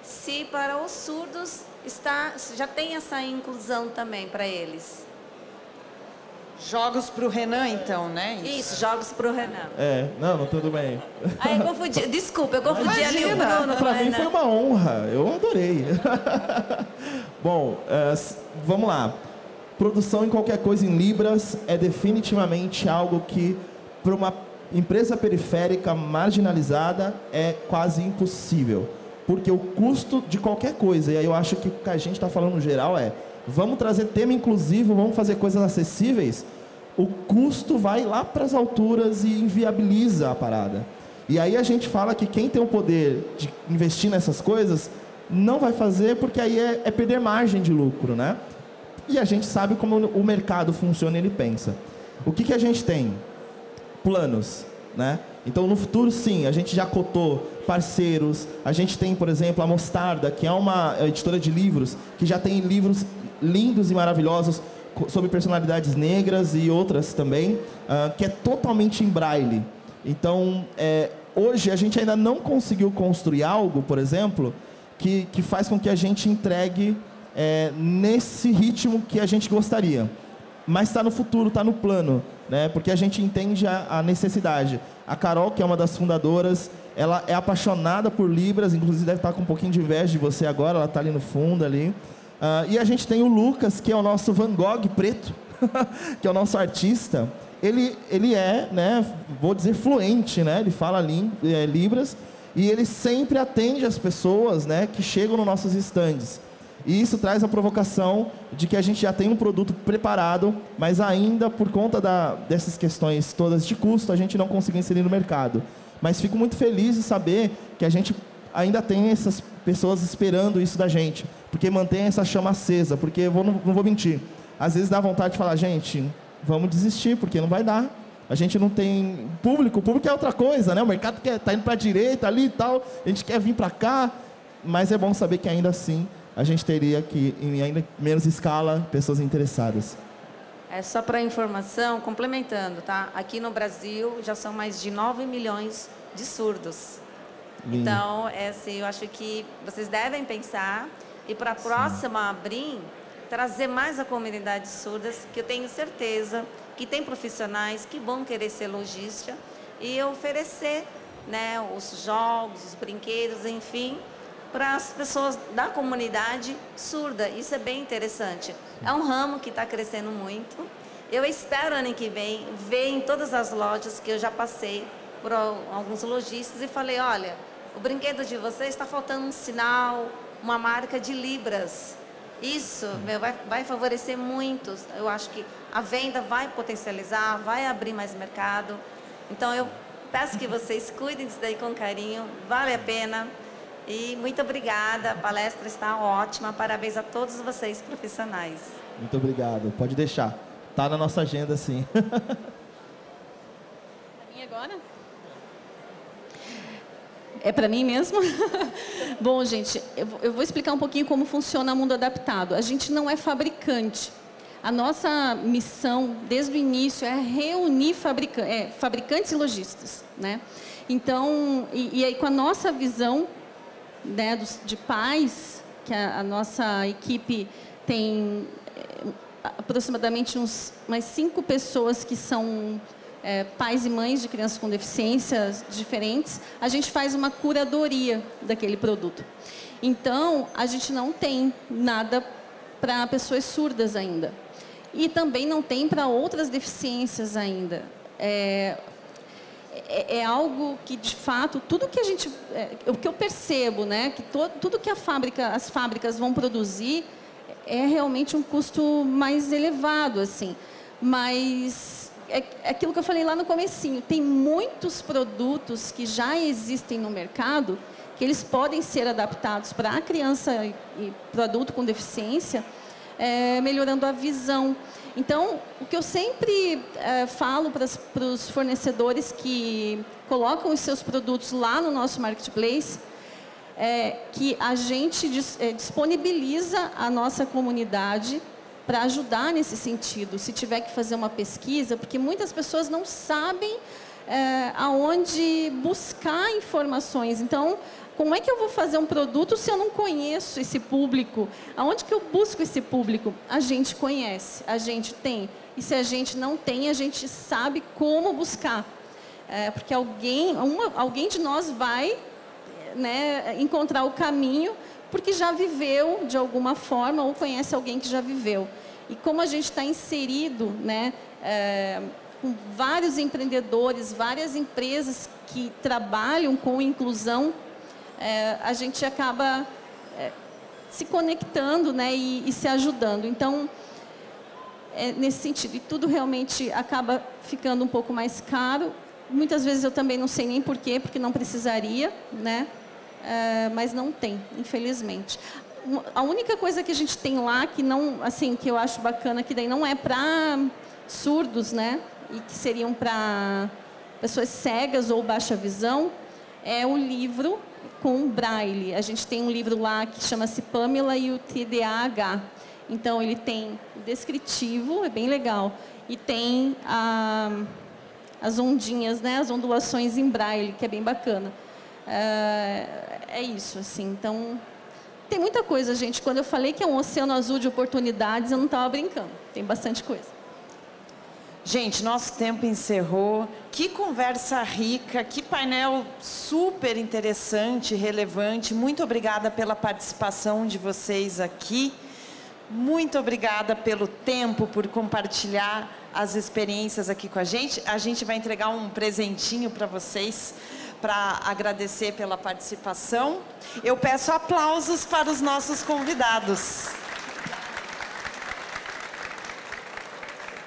se para os surdos já tem essa inclusão também para eles. Jogos para o Renan, então, né? Isso, jogos para o Renan. Não, tudo bem. Eu confundi, desculpa, eu confundi ali o Bruno. Para mim foi uma honra, eu adorei. Bom, vamos lá. Produção em qualquer coisa em Libras é definitivamente algo que, para uma empresa periférica marginalizada, é quase impossível. Porque o custo de qualquer coisa, e aí eu acho que o que a gente está falando no geral vamos trazer tema inclusivo, vamos fazer coisas acessíveis, o custo vai lá para as alturas e inviabiliza a parada. E aí a gente fala que quem tem o poder de investir nessas coisas não vai fazer, porque aí é perder margem de lucro, né? E a gente sabe como o mercado funciona e ele pensa. O que a gente tem? Planos, né? Então, no futuro, sim, a gente já cotou parceiros. A gente tem, por exemplo, a Mostarda, que é uma editora de livros, que já tem livros lindos e maravilhosos sobre personalidades negras e outras também, que é totalmente em braille. Então, hoje a gente ainda não conseguiu construir algo, por exemplo, que faz com que a gente entregue nesse ritmo que a gente gostaria. Mas está no futuro, está no plano, né? Porque a gente entende a necessidade. A Carol, que é uma das fundadoras, ela é apaixonada por Libras, inclusive deve estar com um pouquinho de inveja de você agora, ela está ali no fundo, ali. E a gente tem o Lucas, que é o nosso Van Gogh preto, que é o nosso artista. Ele é, né, vou dizer, fluente, né? Ele fala Libras, e ele sempre atende as pessoas, né, que chegam nos nossos estandes. E isso traz a provocação de que a gente já tem um produto preparado, mas ainda por conta dessas questões todas de custo, a gente não conseguiu inserir no mercado. Mas fico muito feliz de saber que a gente ainda tem essas pessoas esperando isso da gente, porque mantém essa chama acesa, porque não vou mentir, às vezes dá vontade de falar, gente, vamos desistir, porque não vai dar. A gente não tem público, o público é outra coisa, né? O mercado está indo para a direita ali e tal, a gente quer vir para cá, mas é bom saber que ainda assim a gente teria que, em ainda menos escala, pessoas interessadas. Só para informação, complementando, tá? Aqui no Brasil já são mais de 9 milhões de surdos. Lindo. Então, assim, eu acho que vocês devem pensar e para a próxima Abrim, trazer mais a comunidade surdas, que eu tenho certeza que tem profissionais que vão querer ser logística e oferecer, né, os jogos, os brinquedos, enfim, para as pessoas da comunidade surda. Isso é bem interessante. É um ramo que está crescendo muito. Eu espero, ano que vem, ver em todas as lojas que eu já passei por alguns lojistas e falei, olha, o brinquedo de vocês está faltando um sinal, uma marca de Libras. Isso vai favorecer muito. Eu acho que a venda vai potencializar, vai abrir mais mercado. Então, eu peço que vocês cuidem disso daí com carinho. Vale a pena. E muito obrigada, a palestra está ótima, parabéns a todos vocês profissionais. Muito obrigado, pode deixar, está na nossa agenda sim. E agora? É para mim mesmo? Bom, gente, eu vou explicar um pouquinho como funciona o Mundo Adaptado. A gente não é fabricante, A nossa missão, desde o início, é reunir fabricantes e lojistas, né? Então, e aí com a nossa visão, né, de pais, que a nossa equipe tem aproximadamente umas 5 pessoas que são pais e mães de crianças com deficiências diferentes, a gente faz uma curadoria daquele produto. Então, a gente não tem nada para pessoas surdas ainda. E também não tem para outras deficiências ainda. É algo que, de fato, tudo que a gente... o que eu percebo, né, que tudo que as fábricas vão produzir é realmente um custo mais elevado, assim. Mas é aquilo que eu falei lá no comecinho, tem muitos produtos que já existem no mercado que eles podem ser adaptados para a criança e para o adulto com deficiência, melhorando a visão. Então, o que eu sempre falo para os fornecedores que colocam os seus produtos lá no nosso marketplace é que a gente disponibiliza a nossa comunidade para ajudar nesse sentido, se tiver que fazer uma pesquisa, porque muitas pessoas não sabem aonde buscar informações. Então, como é que eu vou fazer um produto se eu não conheço esse público? Aonde que eu busco esse público? A gente conhece, a gente tem. E se a gente não tem, a gente sabe como buscar. Porque alguém de nós vai, né, encontrar o caminho, porque já viveu de alguma forma ou conhece alguém que já viveu. E como a gente está inserido, né, com vários empreendedores, várias empresas que trabalham com inclusão, a gente acaba se conectando, né, e se ajudando. Então, nesse sentido, e tudo realmente acaba ficando um pouco mais caro. Muitas vezes eu também não sei nem por quê, porque não precisaria, né? Mas não tem, infelizmente. A única coisa que a gente tem lá que não, assim, que eu acho bacana, que daí não é para surdos, né? E que seriam para pessoas cegas ou baixa visão, é o livro com braille. A gente tem um livro lá que chama-se Pamela e o TDAH. Então, ele tem descritivo, é bem legal, e tem as ondinhas, né, as ondulações em braille, que é bem bacana. É isso, assim. Então, tem muita coisa, gente. Quando eu falei que é um oceano azul de oportunidades, eu não estava brincando. Tem bastante coisa. Gente, nosso tempo encerrou. Que conversa rica, que painel super interessante, relevante. Muito obrigada pela participação de vocês aqui. Muito obrigada pelo tempo, por compartilhar as experiências aqui com a gente. A gente vai entregar um presentinho para vocês, para agradecer pela participação. Eu peço aplausos para os nossos convidados.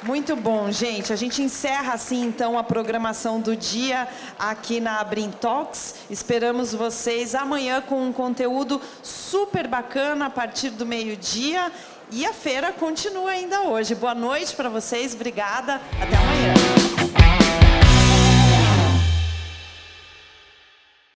Muito bom, gente. A gente encerra assim, então, a programação do dia aqui na Abrim Talks. Esperamos vocês amanhã com um conteúdo super bacana a partir do meio-dia. E a feira continua ainda hoje. Boa noite para vocês. Obrigada. Até amanhã.